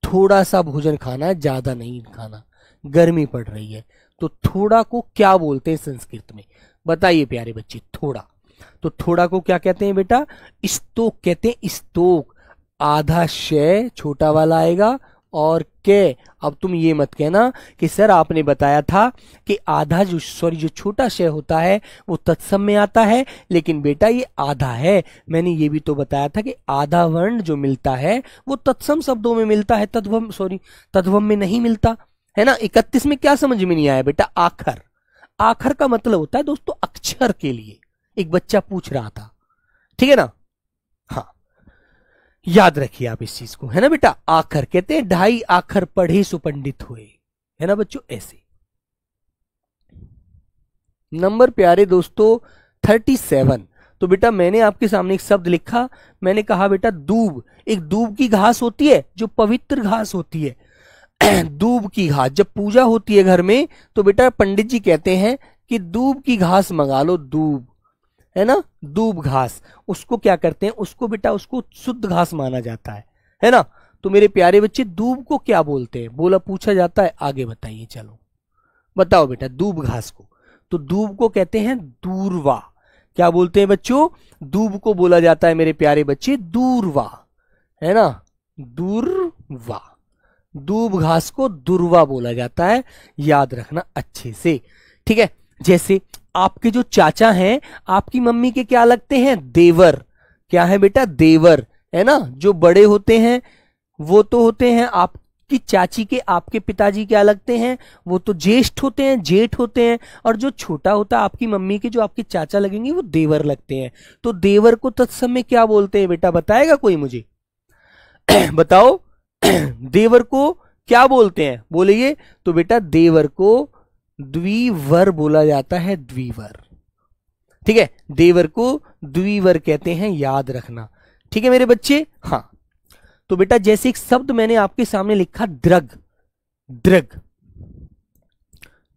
थोड़ा सा भोजन खाना है, ज्यादा नहीं खाना, गर्मी पड़ रही है। तो थोड़ा को क्या बोलते हैं संस्कृत में? बताइए प्यारे बच्चे। थोड़ा, तो थोड़ा को क्या कहते हैं बेटा? स्तोक कहते हैं, स्तोक। आधा शय छोटा वाला आएगा और के। अब तुम ये मत कहना कि सर आपने बताया था कि आधा जो छोटा शय होता है वो तत्सम में आता है, लेकिन बेटा ये आधा है। मैंने ये भी तो बताया था कि आधा वर्ण जो मिलता है वो तत्सम शब्दों में मिलता है, तद्भव में नहीं मिलता, है ना। 31 में क्या समझ में नहीं आया बेटा? आखर। आखर का मतलब होता है दोस्तों अक्षर के लिए। एक बच्चा पूछ रहा था, ठीक है ना। हाँ, याद रखिए आप इस चीज को, है ना बेटा। आखर कहते हैं 2.5 आखर पढ़े सो पंडित हुए, है ना बच्चों, ऐसे। नंबर प्यारे दोस्तों 37। तो बेटा मैंने आपके सामने एक शब्द लिखा, मैंने कहा बेटा दूब। एक दूब की घास होती है जो पवित्र घास होती है। दूब की घास, जब पूजा होती है घर में तो बेटा पंडित जी कहते हैं कि दूब की घास मंगा लो, दूब, है ना, दूब घास। उसको क्या करते हैं? उसको बेटा उसको शुद्ध घास माना जाता है ना। तो मेरे प्यारे बच्चे दूब को क्या बोलते हैं? बोला पूछा जाता है, आगे बताइए, चलो बताओ बेटा दूब घास को। तो दूब को कहते हैं दूर्वा। क्या बोलते हैं बच्चों? दूब को बोला जाता है मेरे प्यारे बच्चे दूर्वा, है ना, दूर्वा। दूब घास को दुर्वा बोला जाता है, याद रखना अच्छे से, ठीक है। जैसे आपके जो चाचा हैं, आपकी मम्मी के क्या लगते हैं? देवर। क्या है बेटा? देवर, है ना। जो बड़े होते हैं वो तो होते हैं आपकी चाची के, आपके पिताजी क्या लगते हैं? वो तो ज्येष्ठ होते हैं, जेठ होते हैं। और जो छोटा होता है आपकी मम्मी के, जो आपके चाचा लगेंगे, वो देवर लगते हैं। तो देवर को तत्सम में क्या बोलते हैं बेटा? बताएगा कोई मुझे? बताओ देवर को क्या बोलते हैं, बोलिए। तो बेटा देवर को द्विवर बोला जाता है, द्विवर, ठीक है। देवर को द्विवर कहते हैं, याद रखना, ठीक है मेरे बच्चे। हाँ, तो बेटा जैसे एक शब्द मैंने आपके सामने लिखा द्रग। Drug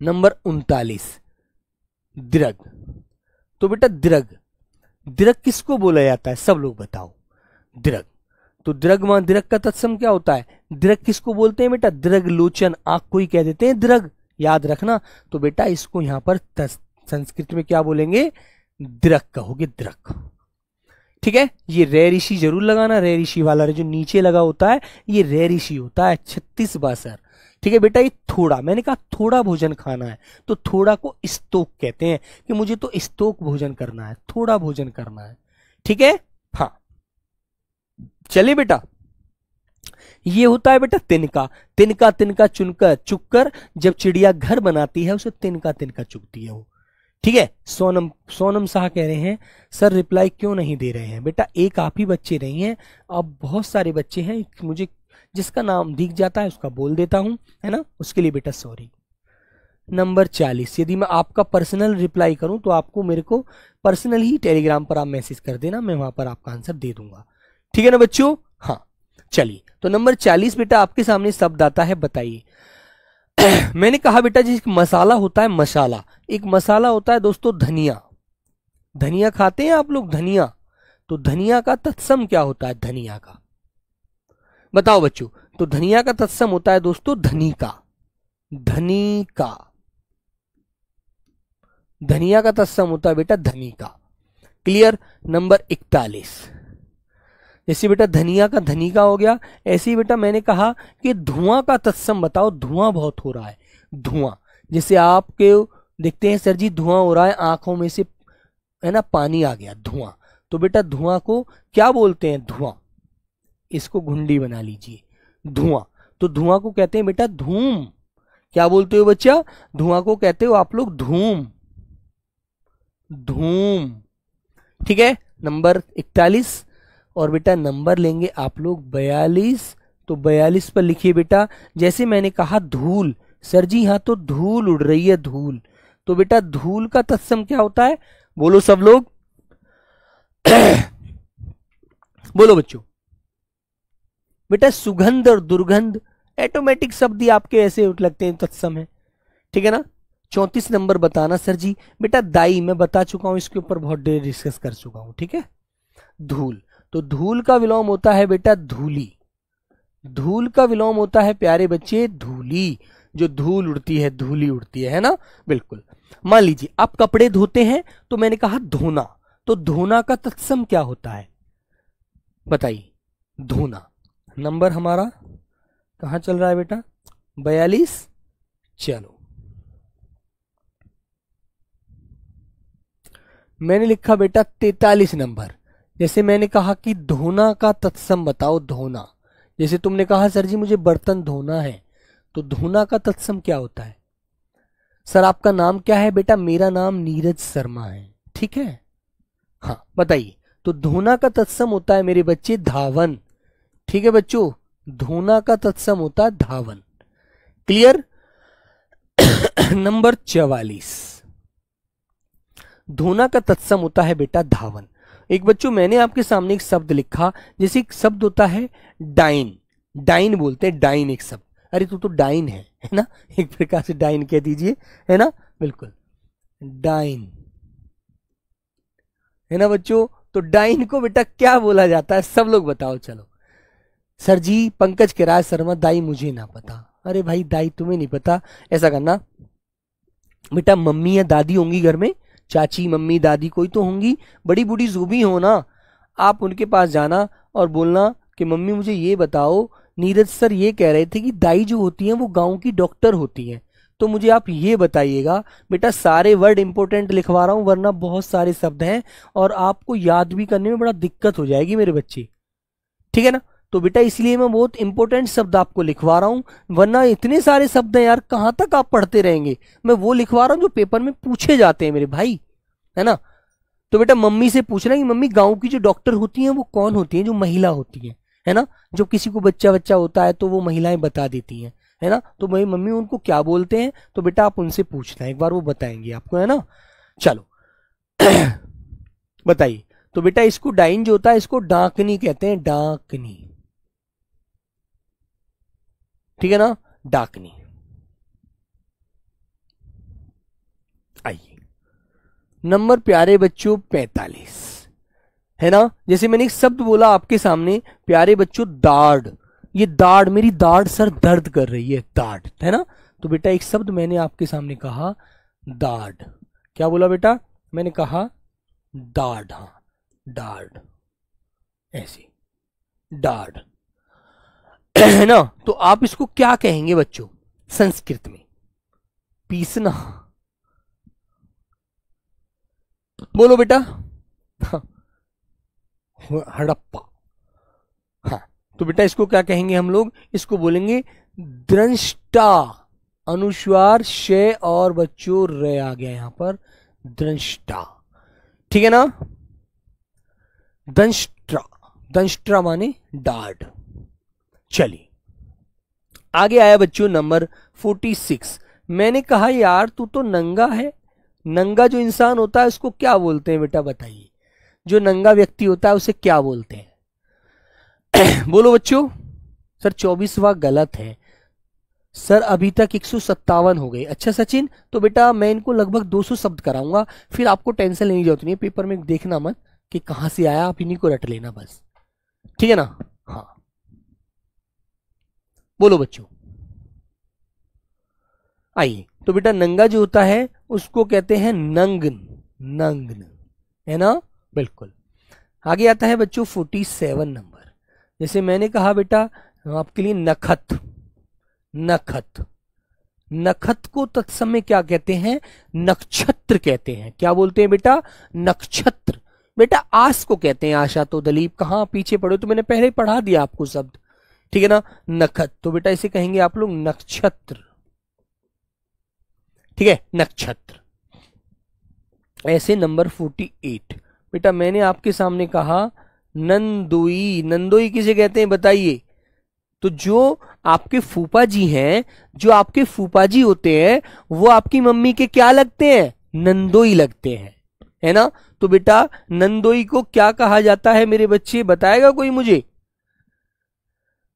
number 39, drug. तो बेटा द्रग, द्रग किसको बोला जाता है? सब लोग बताओ। द्रग, तो द्रग मां द्रग का तत्सम क्या होता है? द्रग किसको बोलते हैं बेटा? द्रग लोचन, आंख को ही कह देते हैं द्रग, याद रखना। तो बेटा इसको यहां पर संस्कृत में क्या बोलेंगे? द्रग कहोगे, द्रग। ठीक है, ये रे ऋषि जरूर लगाना, रे ऋषि वाला जो नीचे लगा होता है ये रे ऋषि होता है 36 बासर। ठीक है बेटा, ये थोड़ा, मैंने कहा थोड़ा भोजन खाना है तो थोड़ा को स्तोक कहते हैं कि मुझे तो स्तोक भोजन करना है, थोड़ा भोजन करना है। ठीक है, हाँ चलिए बेटा, ये होता है बेटा तिनका। तिनका तिनका चुनकर चुककर जब चिड़िया घर बनाती है उसे तिनका तिनका चुगती है वो। ठीक है, सोनम सोनम शाह कह रहे हैं सर रिप्लाई क्यों नहीं दे रहे हैं। बेटा एक आप ही बच्चे नहीं हैं, अब बहुत सारे बच्चे हैं, मुझे जिसका नाम दिख जाता है उसका बोल देता हूं, है ना, उसके लिए बेटा सॉरी। नंबर 40, यदि मैं आपका पर्सनल रिप्लाई करूं तो आपको मेरे को पर्सनल ही टेलीग्राम पर आप मैसेज कर देना, मैं वहां पर आपका आंसर दे दूंगा। ठीक है ना बच्चों, हाँ चलिए, तो नंबर 40 बेटा आपके सामने शब्द आता है, बताइए। मैंने कहा बेटा जिस मसाला होता है, मसाला, एक मसाला होता है दोस्तों धनिया। धनिया खाते हैं आप लोग, धनिया, तो धनिया का तत्सम क्या होता है, धनिया का बताओ बच्चों। तो धनिया का तत्सम होता है दोस्तों धनी का, धनी का, धनिया का तत्सम होता है बेटा धनी का। क्लियर। नंबर 41, जैसे बेटा धनिया का धनी का हो गया, ऐसे ही बेटा मैंने कहा कि धुआं का तत्सम बताओ, धुआं बहुत हो रहा है, धुआं, जैसे आपके देखते हैं सर जी धुआं हो रहा है, आंखों में से है ना पानी आ गया, धुआं, तो बेटा धुआं को क्या बोलते हैं, धुआं, इसको घुंडी बना लीजिए, धुआं, तो धुआं को कहते हैं बेटा धूम। क्या बोलते हो बच्चा, धुआं को कहते हो आप लोग धूम, धूम। ठीक है, नंबर 41, और बेटा नंबर लेंगे आप लोग 42, तो 42 पर लिखिए बेटा, जैसे मैंने कहा धूल, सर जी यहां तो धूल उड़ रही है, धूल, तो बेटा धूल का तत्सम क्या होता है, बोलो सब लोग। बोलो बच्चों। बेटा सुगंध और दुर्गंध, ऑटोमेटिक शब्द ही आपके ऐसे लगते हैं तत्सम है। ठीक है ना। 34 नंबर बताना सर जी। बेटा दाई, मैं बता चुका हूं, इसके ऊपर बहुत देर डिस्कस कर चुका हूं। ठीक है, धूल, तो धूल का विलोम होता है बेटा धूली, धूल का विलोम होता है प्यारे बच्चे धूली, जो धूल उड़ती है, धूली उड़ती है ना, बिल्कुल। मान लीजिए आप कपड़े धोते हैं, तो मैंने कहा धोना, तो धोना का तत्सम क्या होता है बताइए, धोना। नंबर हमारा कहां चल रहा है बेटा, 42। चलो मैंने लिखा बेटा 43 नंबर, जैसे मैंने कहा कि धोना का तत्सम बताओ, धोना, जैसे तुमने कहा सर जी मुझे बर्तन धोना है, तो धोना का तत्सम क्या होता है। सर आपका नाम क्या है बेटा, मेरा नाम नीरज शर्मा है। ठीक है, हाँ बताइए, तो धोना का तत्सम होता है मेरे बच्चे धावन। ठीक है बच्चों, धोना का तत्सम होता है धावन। क्लियर। नंबर 44, धोना का तत्सम होता है बेटा धावन। एक बच्चों मैंने आपके सामने एक शब्द लिखा, जैसे एक शब्द होता है डाइन, डाइन बोलते हैं, डाइन एक शब्द, अरे तू तो डाइन है ना, एक प्रकार से डाइन कह दीजिए, है ना, बिल्कुल डाइन, है ना बच्चों। तो डाइन को बेटा क्या बोला जाता है, सब लोग बताओ चलो। सर जी पंकज कह रहा है शर्मा दाई मुझे ना पता, अरे भाई दाई तुम्हें नहीं पता, ऐसा करना बेटा, मम्मी या दादी होंगी घर में, चाची मम्मी दादी कोई तो होंगी, बड़ी बूढ़ी जो भी हो ना, आप उनके पास जाना और बोलना कि मम्मी मुझे ये बताओ, नीरज सर ये कह रहे थे कि दाई जो होती हैं वो गांव की डॉक्टर होती हैं, तो मुझे आप ये बताइएगा। बेटा सारे वर्ड इंपॉर्टेंट लिखवा रहा हूं, वरना बहुत सारे शब्द हैं और आपको याद भी करने में बड़ा दिक्कत हो जाएगी मेरे बच्चे। ठीक है ना, तो बेटा इसलिए मैं बहुत इंपॉर्टेंट शब्द आपको लिखवा रहा हूं, वरना इतने सारे शब्द हैं यार, कहां तक आप पढ़ते रहेंगे। मैं वो लिखवा रहा हूं जो पेपर में पूछे जाते हैं मेरे भाई, है ना। तो बेटा मम्मी से पूछना कि मम्मी गांव की जो डॉक्टर होती हैं वो कौन होती हैं, जो महिला होती हैं, है ना, जो किसी को बच्चा बच्चा होता है तो वो महिलाएं बता देती हैं, है ना, तो भाई मम्मी उनको क्या बोलते हैं, तो बेटा आप उनसे पूछना, एक बार वो बताएंगे आपको, है ना। चलो बताइए, तो बेटा इसको डाइन जो होता है इसको डाकनी कहते हैं, डाकनी। ठीक है ना, डाकनी। आइए नंबर प्यारे बच्चों 45, है ना, जैसे मैंने एक शब्द बोला आपके सामने प्यारे बच्चों दाढ़, ये दाढ़, मेरी दाढ़ सर दर्द कर रही है, दाढ़, है ना, तो बेटा एक शब्द मैंने आपके सामने कहा दाढ़। क्या बोला बेटा, मैंने कहा दाढ़, हाँ दाढ़, ऐसे डाढ़, है ना। तो आप इसको क्या कहेंगे बच्चों संस्कृत में? पीसना। बोलो बेटा। हाँ, हड़प्पा। हाँ, तो बेटा इसको क्या कहेंगे हम लोग? इसको बोलेंगे दृष्टा। अनुस्वार शे और बच्चों रे आ गया यहां पर, दृष्टा। ठीक है ना। दंष्ट्रा, दंष्ट्रा माने डाढ़। चलिए आगे आया बच्चों नंबर 46। मैंने कहा यार तू तो नंगा है। नंगा जो इंसान होता है उसको क्या बोलते हैं बेटा बताइए? जो नंगा व्यक्ति होता है उसे क्या बोलते हैं? बोलो बच्चों। सर 24वां गलत है सर, अभी तक 157 हो गए। अच्छा सचिन, तो बेटा मैं इनको लगभग 200 शब्द कराऊंगा, फिर आपको टेंशन लेने की जरूरत नहीं है। पेपर में देखना मत कि कहां से आया, आप इन्हीं को रट लेना बस, ठीक है ना। हाँ बोलो बच्चों। आइए, तो बेटा नंगा जो होता है उसको कहते हैं नंगन। नंगन, है ना, बिल्कुल। आगे आता है बच्चों 47 नंबर। जैसे मैंने कहा बेटा आपके लिए नखत। नखत, नखत को तत्समय क्या कहते हैं? नक्षत्र कहते हैं। क्या बोलते हैं बेटा? नक्षत्र। बेटा आस को कहते हैं आशा। तो दलीप कहां पीछे पड़े, तो मैंने पहले पढ़ा दिया आपको शब्द, ठीक है ना। नखत, तो बेटा इसे कहेंगे आप लोग नक्षत्र, ठीक है, नक्षत्र। ऐसे नंबर 48 बेटा मैंने आपके सामने कहा नंदोई। नंदोई किसे कहते हैं बताइए? तो जो आपके फूफा जी हैं, जो आपके फूफा जी होते हैं, वो आपकी मम्मी के क्या लगते हैं? नंदोई लगते हैं, है ना। तो बेटा नंदोई को क्या कहा जाता है मेरे बच्चे, बताएगा कोई मुझे?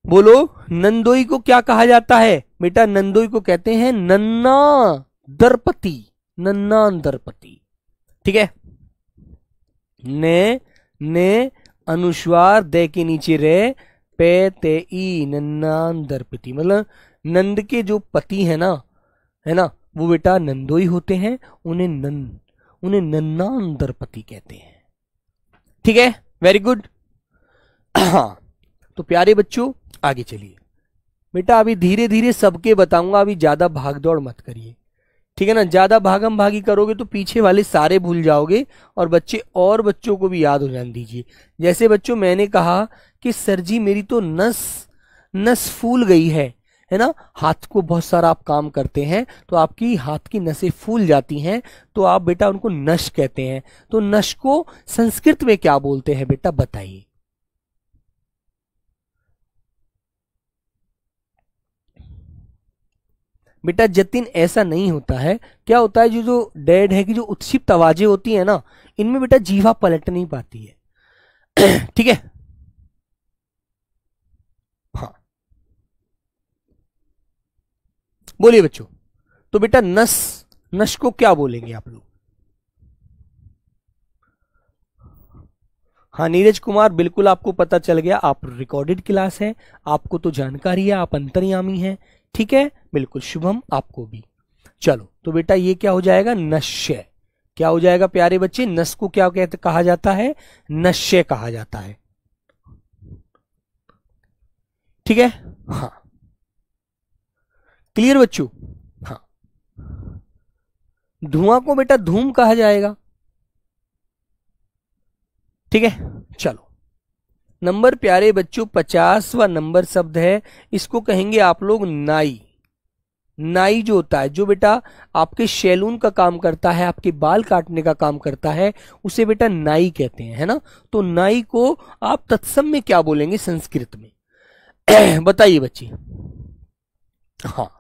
बोलो, नंदोई को क्या कहा जाता है? बेटा नंदोई को कहते हैं नन्ना दरपति। नन्ना दरपति, ठीक है। ने अनुस्वार दे के नीचे रे, पे ते ई, नन्नान दरपति। मतलब नंद के जो पति है ना, है ना, वो बेटा नंदोई होते हैं। उन्हें नन्नान दरपति कहते हैं, ठीक है, वेरी गुड। हाँ, तो प्यारे बच्चों आगे चलिए। बेटा अभी धीरे धीरे सबके बताऊंगा, अभी ज्यादा भाग दौड़ मत करिए, ठीक है ना। ज्यादा भागम भागी करोगे तो पीछे वाले सारे भूल जाओगे, और बच्चों को भी याद हो जाने दीजिए। जैसे बच्चों मैंने कहा कि सर जी मेरी तो नस फूल गई है ना। हाथ को बहुत सारा आप काम करते हैं तो आपकी हाथ की नसें फूल जाती हैं, तो आप बेटा उनको नश कहते हैं। तो नश को संस्कृत में क्या बोलते हैं बेटा बताइए? बेटा जतिन ऐसा नहीं होता है। क्या होता है, जो डेड है कि जो उत्क्षिप्त आवाजें होती है ना, इनमें बेटा जीवा पलट नहीं पाती है। ठीक है, हाँ बोलिए बच्चों। तो बेटा नश को क्या बोलेंगे आप लोग? हाँ नीरज कुमार, बिल्कुल आपको पता चल गया, आप रिकॉर्डेड क्लास है, आपको तो जानकारी है, आप अंतर्यामी हैं, ठीक है, बिल्कुल। शुभम आपको भी। चलो तो बेटा ये क्या हो जाएगा? नश्य। क्या हो जाएगा प्यारे बच्चे? नस को क्या कहते कहा जाता है? नश्य कहा जाता है, ठीक है। हाँ क्लियर बच्चों? हाँ, धुआं को बेटा धूम कहा जाएगा, ठीक है। चलो नंबर प्यारे बच्चों 50वां नंबर शब्द है, इसको कहेंगे आप लोग नाई। नाई जो होता है, जो बेटा आपके सैलून का काम करता है, आपके बाल काटने का काम करता है, उसे बेटा नाई कहते हैं, है ना। तो नाई को आप तत्सम में क्या बोलेंगे संस्कृत में? बताइए बच्चे। हाँ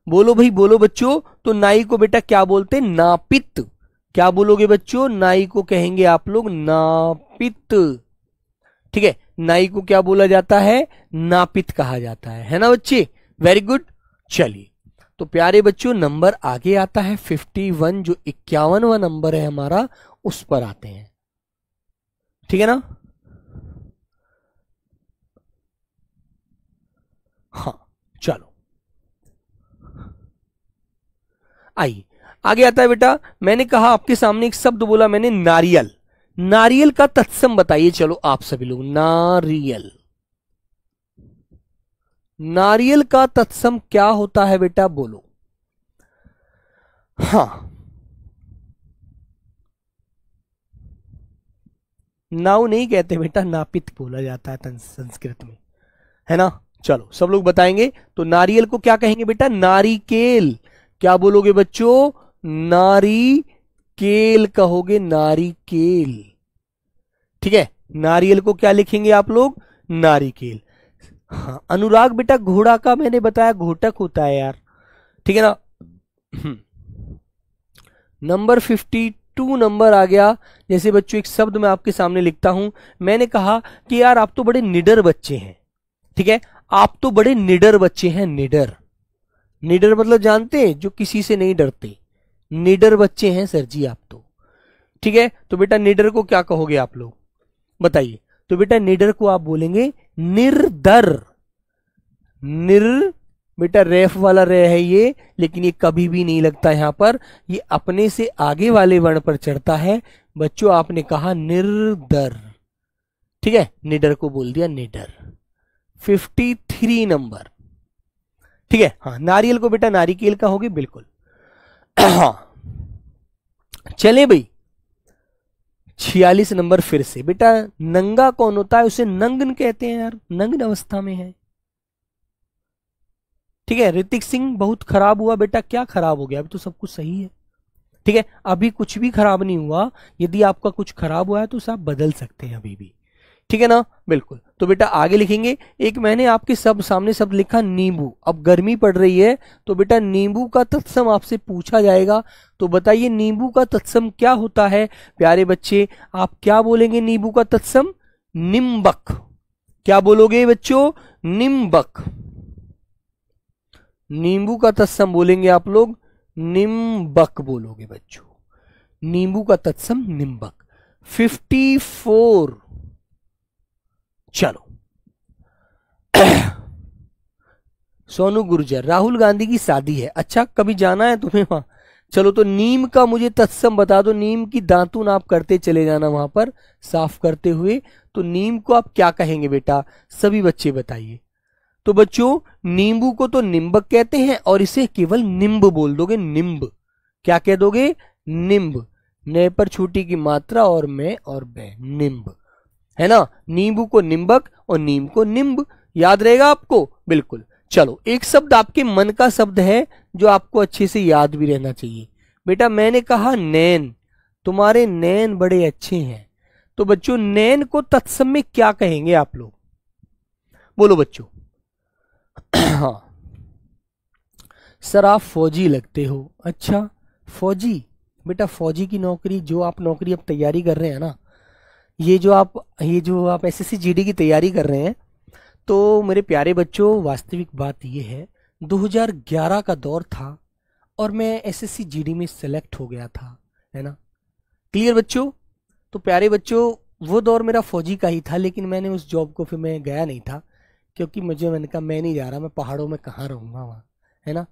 बोलो भाई, बोलो बच्चों। तो नाई को बेटा क्या बोलते हैं? नापित। क्या बोलोगे बच्चों? नाई को कहेंगे आप लोग नापित, ठीक है। नाई को क्या बोला जाता है? नापित कहा जाता है ना बच्चे, वेरी गुड। चलिए तो प्यारे बच्चों नंबर आगे आता है 51, जो 51वां नंबर है हमारा, उस पर आते हैं, ठीक है ना। हाँ चलो आइए, आगे आता है बेटा, मैंने कहा आपके सामने एक शब्द बोला मैंने, नारियल। नारियल का तत्सम बताइए। चलो आप सभी लोग, नारियल, नारियल का तत्सम क्या होता है बेटा, बोलो। हाँ, नाव नहीं कहते बेटा, नापित बोला जाता है संस्कृत में, है ना। चलो सब लोग बताएंगे। तो नारियल को क्या कहेंगे बेटा, नारिकेल। क्या बोलोगे बच्चों, नारिकेल कहोगे, नारिकेल। ठीक है, नारियल को क्या लिखेंगे आप लोग, नारिकेल। हाँ अनुराग बेटा, घोड़ा का मैंने बताया घोटक होता है यार, ठीक है ना। नंबर 52 नंबर आ गया। जैसे बच्चों एक शब्द मैं आपके सामने लिखता हूं, मैंने कहा कि यार आप तो बड़े निडर बच्चे हैं, ठीक है, आप तो बड़े निडर बच्चे हैं। निडर, निडर मतलब जानते हैं, जो किसी से नहीं डरते, निडर बच्चे हैं सर जी आप तो, ठीक है। तो बेटा निडर को क्या कहोगे आप लोग, बताइए। तो बेटा निडर को आप बोलेंगे निर्दर। निर बेटा रेफ वाला रे है ये, लेकिन ये कभी भी नहीं लगता यहां पर, ये अपने से आगे वाले वर्ण पर चढ़ता है। बच्चों आपने कहा निर्दर, ठीक है, निडर को बोल दिया निडर। 53 नंबर, ठीक है। हाँ नारियल को बेटा नारिकेल का होगी, बिल्कुल। हाँ चले भाई, 46 नंबर फिर से बेटा, नंगा कौन होता है, उसे नंगन कहते हैं यार, नग्न अवस्था में है, ठीक है। ऋतिक सिंह बहुत खराब हुआ बेटा, क्या खराब हो गया, अभी तो सब कुछ सही है, ठीक है, अभी कुछ भी खराब नहीं हुआ। यदि आपका कुछ खराब हुआ है तो उसे आप बदल सकते हैं अभी भी, ठीक है ना, बिल्कुल। तो बेटा आगे लिखेंगे, एक मैंने आपके सब सामने शब्द लिखा नींबू। अब गर्मी पड़ रही है तो बेटा नींबू का तत्सम आपसे पूछा जाएगा, तो बताइए नींबू का तत्सम क्या होता है प्यारे बच्चे, आप क्या बोलेंगे नींबू का तत्सम, निम्बक। क्या बोलोगे बच्चों, निम्बक। नींबू का तत्सम बोलेंगे आप लोग, निम्बक बोलोगे बच्चों, नींबू का तत्सम निम्बक। 54, चलो। सोनू गुर्जर, राहुल गांधी की शादी है, अच्छा कभी जाना है तुम्हें वहां, चलो। तो नीम का मुझे तत्सम बता दो, नीम की दातुन आप करते चले जाना वहां पर साफ करते हुए, तो नीम को आप क्या कहेंगे बेटा, सभी बच्चे बताइए। तो बच्चों नींबू को तो निम्बक कहते हैं, और इसे केवल निम्ब बोल दोगे, निम्ब। क्या कह दोगे, निम्ब, न पर छोटी की मात्रा और मैं और बे, निम्ब, है ना। नींबू को निम्बक और नीम को निम्ब, याद रहेगा आपको, बिल्कुल। चलो एक शब्द आपके मन का शब्द है जो आपको अच्छे से याद भी रहना चाहिए बेटा, मैंने कहा नैन, तुम्हारे नैन बड़े अच्छे हैं। तो बच्चों नैन को तत्सम में क्या कहेंगे आप लोग, बोलो बच्चों। हाँ सर आप फौजी लगते हो, अच्छा फौजी, बेटा फौजी की नौकरी, जो आप नौकरी अब तैयारी कर रहे हैं ना, ये जो आप एसएससी जीडी की तैयारी कर रहे हैं, तो मेरे प्यारे बच्चों वास्तविक बात ये है, 2011 का दौर था और मैं एसएससी जीडी में सेलेक्ट हो गया था, है ना, क्लियर बच्चों। तो प्यारे बच्चों वो दौर मेरा फौजी का ही था, लेकिन मैंने उस जॉब को फिर मैं गया नहीं था, क्योंकि मैंने कहा मैं नहीं जा रहा, मैं पहाड़ों में कहाँ रहूँगा वहाँ, है ना।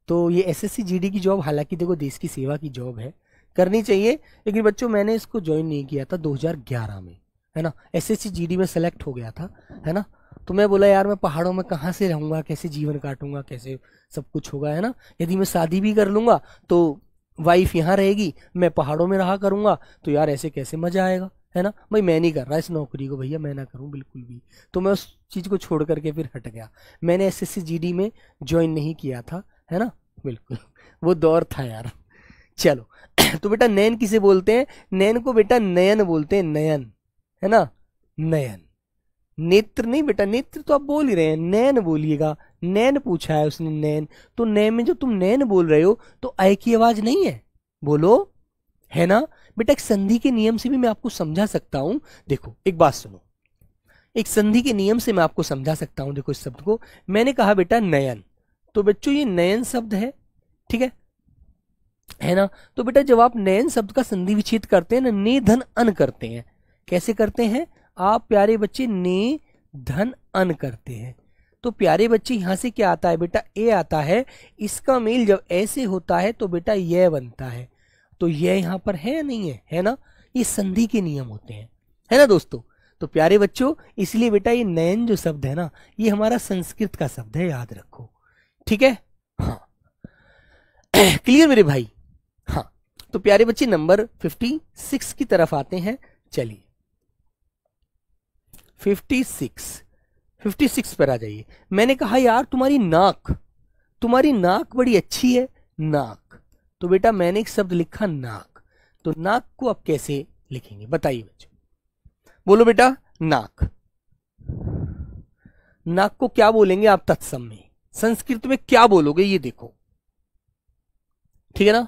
तो ये एसएससी जीडी की जॉब, हालांकि देखो देश की सेवा की जॉब है, करनी चाहिए, लेकिन बच्चों मैंने इसको ज्वाइन नहीं किया था 2011 में, है ना, एसएससी जीडी में सेलेक्ट हो गया था, है ना। तो मैं बोला यार मैं पहाड़ों में कहाँ से रहूँगा, कैसे जीवन काटूंगा, कैसे सब कुछ होगा, है ना। यदि मैं शादी भी कर लूँगा तो वाइफ यहाँ रहेगी, मैं पहाड़ों में रहा करूँगा, तो यार ऐसे कैसे मजा आएगा, है ना। भाई मैं नहीं कर रहा इस नौकरी को, भैया मैं ना करूँ बिल्कुल भी। तो मैं उस चीज़ को छोड़ करके फिर हट गया, मैंने एसएससी जीडी में ज्वाइन नहीं किया था, है ना, बिल्कुल वो दौर था यार। चलो तो बेटा नैन किसे बोलते हैं, नैन को बेटा नयन बोलते हैं, नयन, है ना, नयन। नेत्र नहीं बेटा, नेत्र तो आप बोल ही रहे हैं, नैन बोलिएगा, नैन पूछा है उसने, नैन। तो नैन में जो तुम नैन बोल रहे हो तो ऐ की आवाज नहीं है, बोलो, है ना। बेटा एक संधि के नियम से भी मैं आपको समझा सकता हूं, देखो एक बात सुनो, एक संधि के नियम से मैं आपको समझा सकता हूं। देखो इस शब्द को मैंने कहा बेटा नयन, तो बच्चों ये नयन शब्द है, ठीक है ना। तो बेटा जब आप नयन शब्द का संधि विच्छेद करते हैं ना, ने धन अन करते हैं, कैसे करते हैं आप प्यारे बच्चे, ने धन अन करते हैं। तो प्यारे बच्चे यहां से क्या आता है बेटा, ए आता है, इसका मेल जब ऐसे होता है तो बेटा यह बनता है, तो यह यहां पर है या नहीं है, है ना। ये संधि के नियम होते हैं, है ना दोस्तों। तो प्यारे बच्चों, इसलिए बेटा ये नयन जो शब्द है ना, ये हमारा संस्कृत का शब्द है, याद रखो, ठीक है। हाँ क्लियर मेरे भाई। हाँ तो प्यारे बच्चे नंबर 56 की तरफ आते हैं। चलिए 56 पर आ जाइए। मैंने कहा यार तुम्हारी नाक बड़ी अच्छी है, नाक। तो बेटा मैंने एक शब्द लिखा नाक, तो नाक को आप कैसे लिखेंगे बताइए बच्चों, बोलो बेटा। नाक को क्या बोलेंगे आप तत्सम में, संस्कृत में क्या बोलोगे ये देखो, ठीक है ना।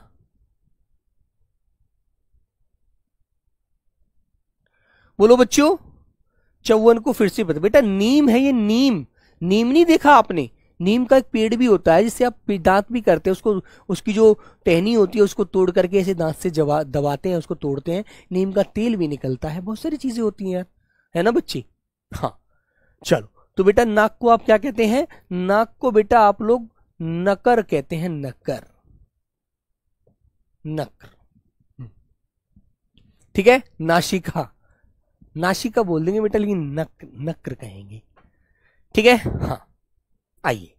बोलो बच्चों। 54 को फिर से बता बेटा, नीम है ये, नीम नहीं देखा आपने, नीम का एक पेड़ भी होता है जिससे आप दांत भी करते हैं, उसको उसकी जो टहनी होती है उसको तोड़ करके ऐसे दांत से दबाते हैं, उसको तोड़ते हैं, नीम का तेल भी निकलता है, बहुत सारी चीजें होती हैं यार, है ना बच्चे। हाँ चलो, तो बेटा नाक को आप क्या कहते हैं, नाक को बेटा आप लोग नकर कहते हैं, नकर, ठीक है। नासिका बोल देंगे बेटा, लेकिन नक्र कहेंगे, ठीक है। हाँ आइए,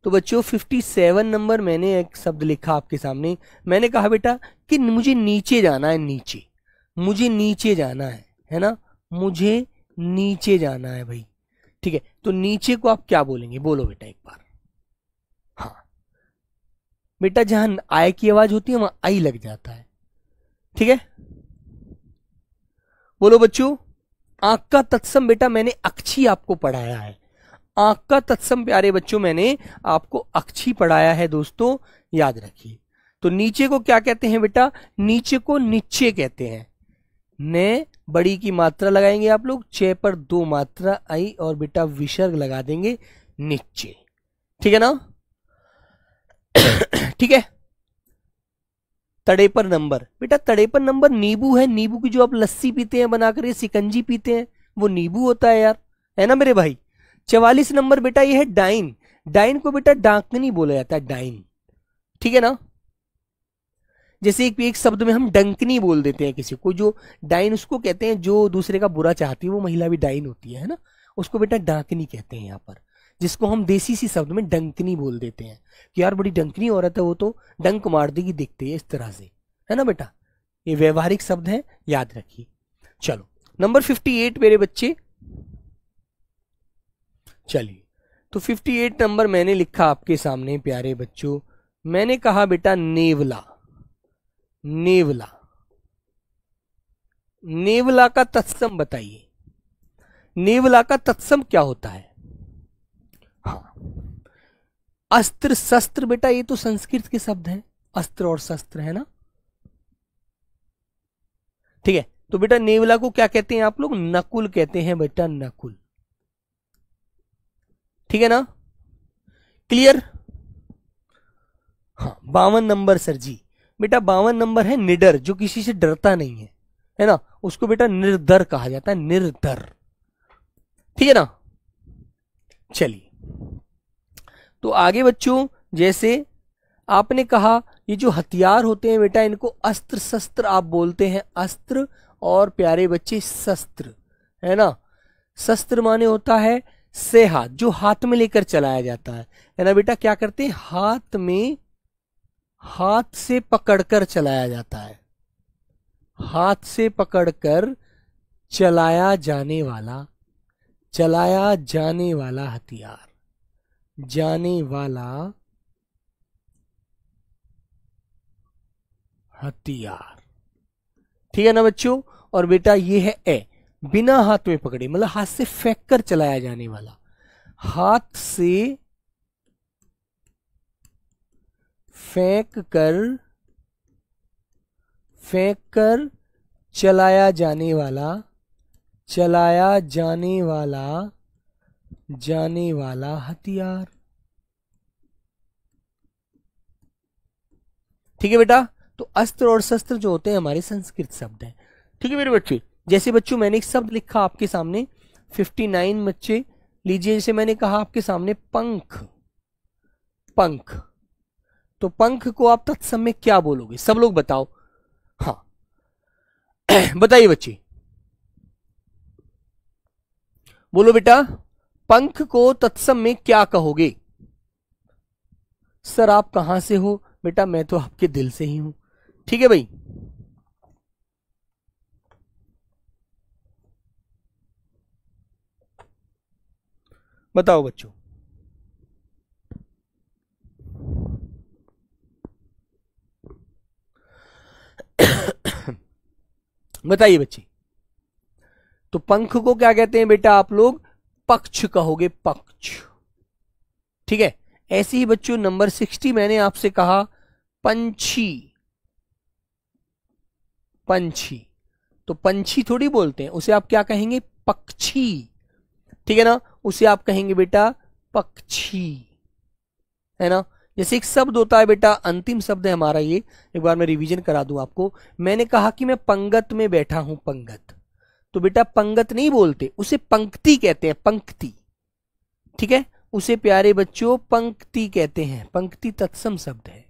तो बच्चों 57 नंबर मैंने एक शब्द लिखा आपके सामने। मैंने कहा बेटा कि मुझे नीचे जाना है, मुझे नीचे जाना है ना, मुझे नीचे जाना है भाई, ठीक है। तो नीचे को आप क्या बोलेंगे, बोलो बेटा एक बार। हाँ बेटा जहां आय की आवाज होती है वहां आई लग जाता है, ठीक है। बोलो बच्चों। आंख का तत्सम बेटा मैंने अक्षी आपको पढ़ाया है, आंख का तत्सम प्यारे बच्चों मैंने आपको अक्षी पढ़ाया है दोस्तों, याद रखिए। तो नीचे को क्या कहते हैं बेटा, नीचे को नीचे कहते हैं, ने बड़ी की मात्रा लगाएंगे आप लोग, चे पर 2 मात्रा आई और बेटा विसर्ग लगा देंगे, नीचे, ठीक है ना। ठीक है। तड़े पर नंबर बेटा, तड़े पर नंबर नींबू है, नींबू की जो आप लस्सी पीते हैं बनाकर, ये सिकंजी पीते हैं, वो नींबू होता है यार, है ना मेरे भाई। 44 नंबर बेटा ये है डाइन, डाइन को बेटा डाकनी बोला जाता है, डाइन, ठीक है ना। जैसे एक शब्द में हम डंकनी बोल देते हैं किसी को, जो डाइन उसको कहते हैं जो दूसरे का बुरा चाहती है, वो महिला भी डाइन होती है ना, उसको बेटा डाकनी कहते हैं यहाँ पर, जिसको हम देसी सी शब्द में डंकनी बोल देते हैं कि यार बड़ी डंकनी औरत है, वो तो डंक मार देगी दिखती है, इस तरह से, है ना बेटा। ये व्यवहारिक शब्द है, याद रखिए। चलो नंबर 58 मेरे बच्चे, चलिए तो 58 नंबर मैंने लिखा आपके सामने प्यारे बच्चों। मैंने कहा बेटा नेवला, नेवला का तत्सम बताइए, नेवला का तत्सम क्या होता है। हाँ अस्त्र शस्त्र बेटा, ये तो संस्कृत के शब्द हैं, अस्त्र और शस्त्र, है ना, ठीक है। तो बेटा नेवला को क्या कहते हैं आप लोग, नकुल कहते हैं बेटा, नकुल, ठीक है ना, क्लियर। हाँ 52 नंबर सर जी, बेटा 52 नंबर है निडर, जो किसी से डरता नहीं है ना, उसको बेटा निर्दर कहा जाता है, निर्दर, ठीक है ना। चलिए तो आगे बच्चों, जैसे आपने कहा ये जो हथियार होते हैं बेटा, इनको अस्त्र शस्त्र आप बोलते हैं, अस्त्र और प्यारे बच्चे शस्त्र, है ना। शस्त्र माने होता है से हाथ, जो हाथ में लेकर चलाया जाता है ना बेटा, क्या करते हैं हाथ से पकड़कर चलाया जाता है, हाथ से पकड़कर चलाया जाने वाला हथियार, जाने वाला हथियार, ठीक है ना बच्चों। और बेटा ये है ए, बिना हाथ में पकड़े, मतलब हाथ से फेंक कर चलाया जाने वाला, हाथ से फेंक कर चलाया जाने वाला हथियार, ठीक है बेटा। तो अस्त्र और शस्त्र जो होते हैं हमारे संस्कृत शब्द हैं, ठीक है मेरे बच्चे। जैसे बच्चों मैंने एक शब्द लिखा आपके सामने 59 बच्चे लीजिए, जैसे मैंने कहा आपके सामने पंख, तो पंख को आप तत्सम में क्या बोलोगे, सब लोग बताओ। हाँ बताइए बच्चे, बोलो बेटा, पंख को तत्सम में क्या कहोगे? सर आप कहां से हो? बेटा मैं तो आपके दिल से ही हूं। ठीक है भाई, बताओ बच्चों। बताइए बच्चे, तो पंख को क्या कहते हैं बेटा? आप लोग पक्ष कहोगे, पक्ष। ठीक है, ऐसे ही बच्चों नंबर 60 मैंने आपसे कहा पंछी, पंछी। तो पंछी थोड़ी बोलते हैं, उसे आप क्या कहेंगे? पक्षी। ठीक है ना, उसे आप कहेंगे बेटा पक्षी, है ना। जैसे एक शब्द होता है बेटा, अंतिम शब्द है हमारा ये, एक बार मैं रिवीजन करा दूं आपको। मैंने कहा कि मैं पंगत में बैठा हूं, पंगत। तो बेटा पंगत नहीं बोलते, उसे पंक्ति कहते हैं, पंक्ति। ठीक है, उसे प्यारे बच्चों पंक्ति कहते हैं, पंक्ति तत्सम शब्द है।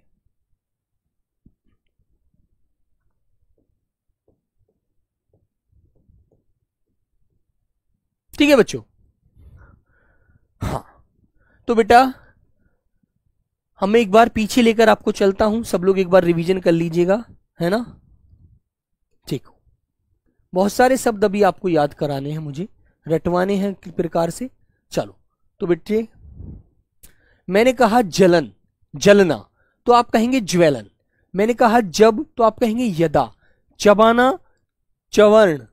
ठीक है बच्चों, हाँ। तो बेटा हमें एक बार पीछे लेकर आपको चलता हूं, सब लोग एक बार रिवीजन कर लीजिएगा, है ना। ठीक, बहुत सारे शब्द अभी आपको याद कराने हैं, मुझे रटवाने हैं किस प्रकार से। चलो, तो बेटे मैंने कहा जलन, जलना, तो आप कहेंगे ज्वलन। मैंने कहा जब, तो आप कहेंगे यदा। चबाना, चवर्ण।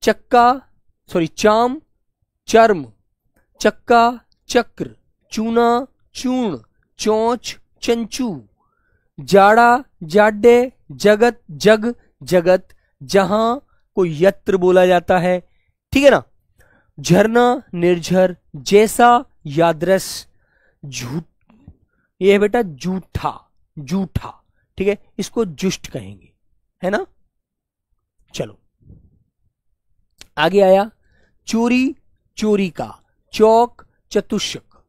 चक्का, सॉरी चाम, चर्म। चक्का, चक्र। चूना, चूर्ण। चोंच, चंचू। जाड़ा, जाड्य। जगत, जग, जगत। जहां को यत्र बोला जाता है। ठीक है ना। झरना, निर्झर। जैसा, यादरस। झूठ, ये है बेटा जूठा, जूठा। ठीक है, इसको जुष्ट कहेंगे, है ना। चलो आगे आया, चोरी, चोरी का। चौक, चतुष्क।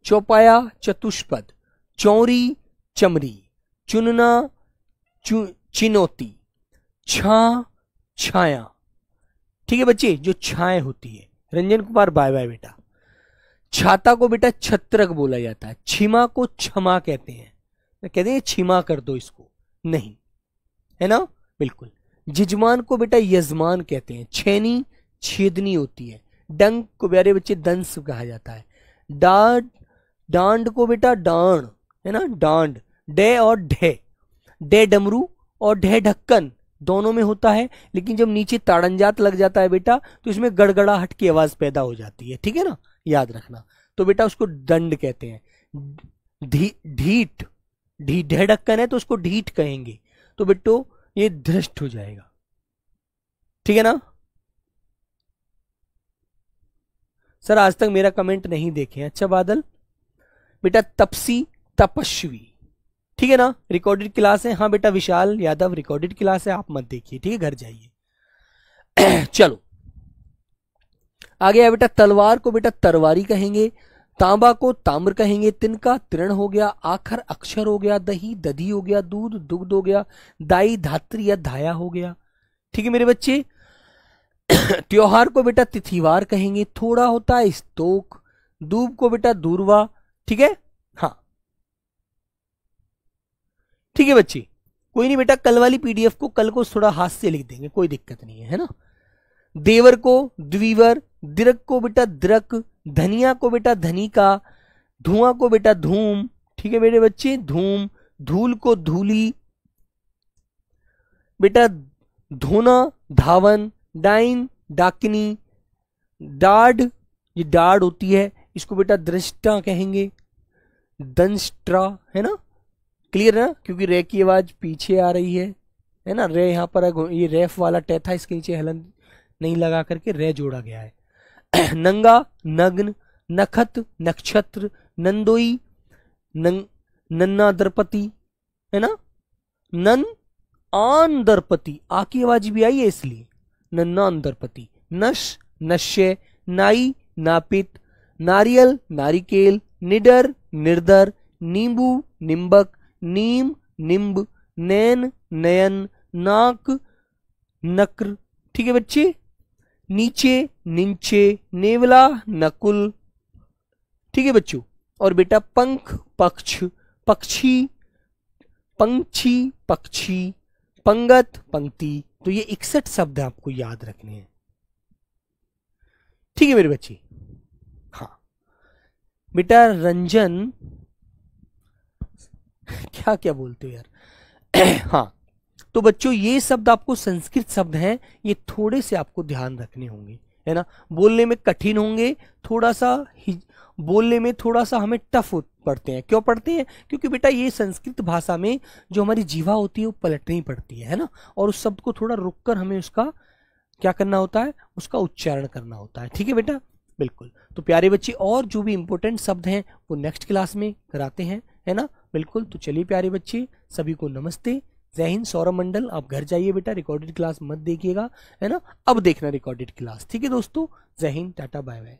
चौपाया, चतुष्पद। चौरी, चमरी। चुनना, चिनौती। छा, छाया। ठीक है बच्चे, जो छाए होती है। रंजन कुमार बाय बाय बेटा। छाता को बेटा छत्रक बोला जाता है। छिमा को क्षमा कहते हैं, कहते हैं छिमा कर दो इसको, नहीं, है ना, बिल्कुल। जिजमान को बेटा यजमान कहते हैं। छेनी, छेदनी होती है। डंक को प्यारे बच्चे दंश कहा जाता है। डांड, डांड को बेटा डांड, है ना, डांड। डे और ढे, डे डमरू और ढे ढक्कन, दोनों में होता है, लेकिन जब नीचे ताड़ंजात लग जाता है बेटा तो इसमें गड़गड़ाहट की आवाज पैदा हो जाती है। ठीक है ना, याद रखना। तो बेटा उसको दंड कहते हैं। ढीठ, ढे ढक्कन है तो उसको ढीठ कहेंगे, तो बेटो ये धृष्ट हो जाएगा। ठीक है ना। सर आज तक मेरा कमेंट नहीं देखे, अच्छा बादल। बेटा तपसी, तपस्वी। ठीक है ना, रिकॉर्डेड क्लास है। हाँ बेटा विशाल यादव, रिकॉर्डेड क्लास है, आप मत देखिए, ठीक है, घर जाइए। चलो आगे है बेटा, तलवार को बेटा तरवारी कहेंगे। तांबा को ताम्र कहेंगे। तिनका तृण हो गया। आखर अक्षर हो गया। दही, दधी हो गया। दूध, दुग्ध हो गया। दाई, धात्री या धाया हो गया। ठीक है मेरे बच्चे। त्योहार को बेटा तिथिवार कहेंगे। थोड़ा होता है स्तोक। दूब को बेटा दूरवा। ठीक है, हाँ ठीक है बच्चे, कोई नहीं बेटा, कल वाली पीडीएफ को कल को थोड़ा हाथ से लिख देंगे, कोई दिक्कत नहीं है ना। देवर को द्विवर। दिरक को बेटा द्रक। धनिया को बेटा धनिका। धुआं को बेटा धूम। ठीक है मेरे बच्चे, धूम। धूल को धूली बेटा। धोना, धावन। डाइन, डाकिनी। डाड, ये डाड होती है, इसको बेटा दृष्टा कहेंगे। दंष्ट्रा, है ना, क्लियर है ना, क्योंकि रे की आवाज पीछे आ रही है ना। रे यहाँ पर ये रेफ वाला टे था, इसके नीचे हलन नहीं लगा करके रे जोड़ा गया है। नंगा, नग्न। नखत, नक्षत्र। नंदोई, नन्ना दरपति, है ना। नन आन दरपति, आ की आवाज भी आई है इसलिए नन्ना दरपति। नश, नश्य। नाई, नापित। नारियल, नारिकेल। निडर, निर्दर। नींबू, निम्बक। नीम, निम्ब। नैन, नयन। नाक, नक्र, ठीक है बच्चे। नीचे, निंचे, नेवला, नकुल, ठीक है बच्चों। और बेटा पंख, पक्ष, पक्षी, पंक्षी, पक्षी, पंगत, पंक्ति। तो ये 61 शब्द आपको याद रखने हैं, ठीक है मेरे बच्चे। हाँ बेटा रंजन, क्या क्या बोलते हो यार। हाँ तो बच्चों ये शब्द आपको संस्कृत शब्द हैं, ये थोड़े से आपको ध्यान रखने होंगे, है ना। बोलने में कठिन होंगे, थोड़ा सा बोलने में थोड़ा सा हमें टफ पढ़ते हैं। क्यों पढ़ते हैं? क्योंकि बेटा ये संस्कृत भाषा में जो हमारी जीवा होती है वो पलटनी पड़ती है ना, और उस शब्द को थोड़ा रुककर हमें उसका क्या करना होता है, उसका उच्चारण करना होता है, ठीक है बेटा, बिल्कुल। तो प्यारे बच्चे और जो भी इंपॉर्टेंट शब्द हैं वो नेक्स्ट क्लास में कराते हैं, है ना, बिल्कुल। तो चलिए प्यारे बच्चे सभी को नमस्ते, जय हिंद। सौरभ मंडल आप घर जाइए बेटा, रिकॉर्डेड क्लास मत देखिएगा, है ना, अब देखना रिकॉर्डेड क्लास, ठीक है दोस्तों। जय हिंद, टाटा, बाय बाय।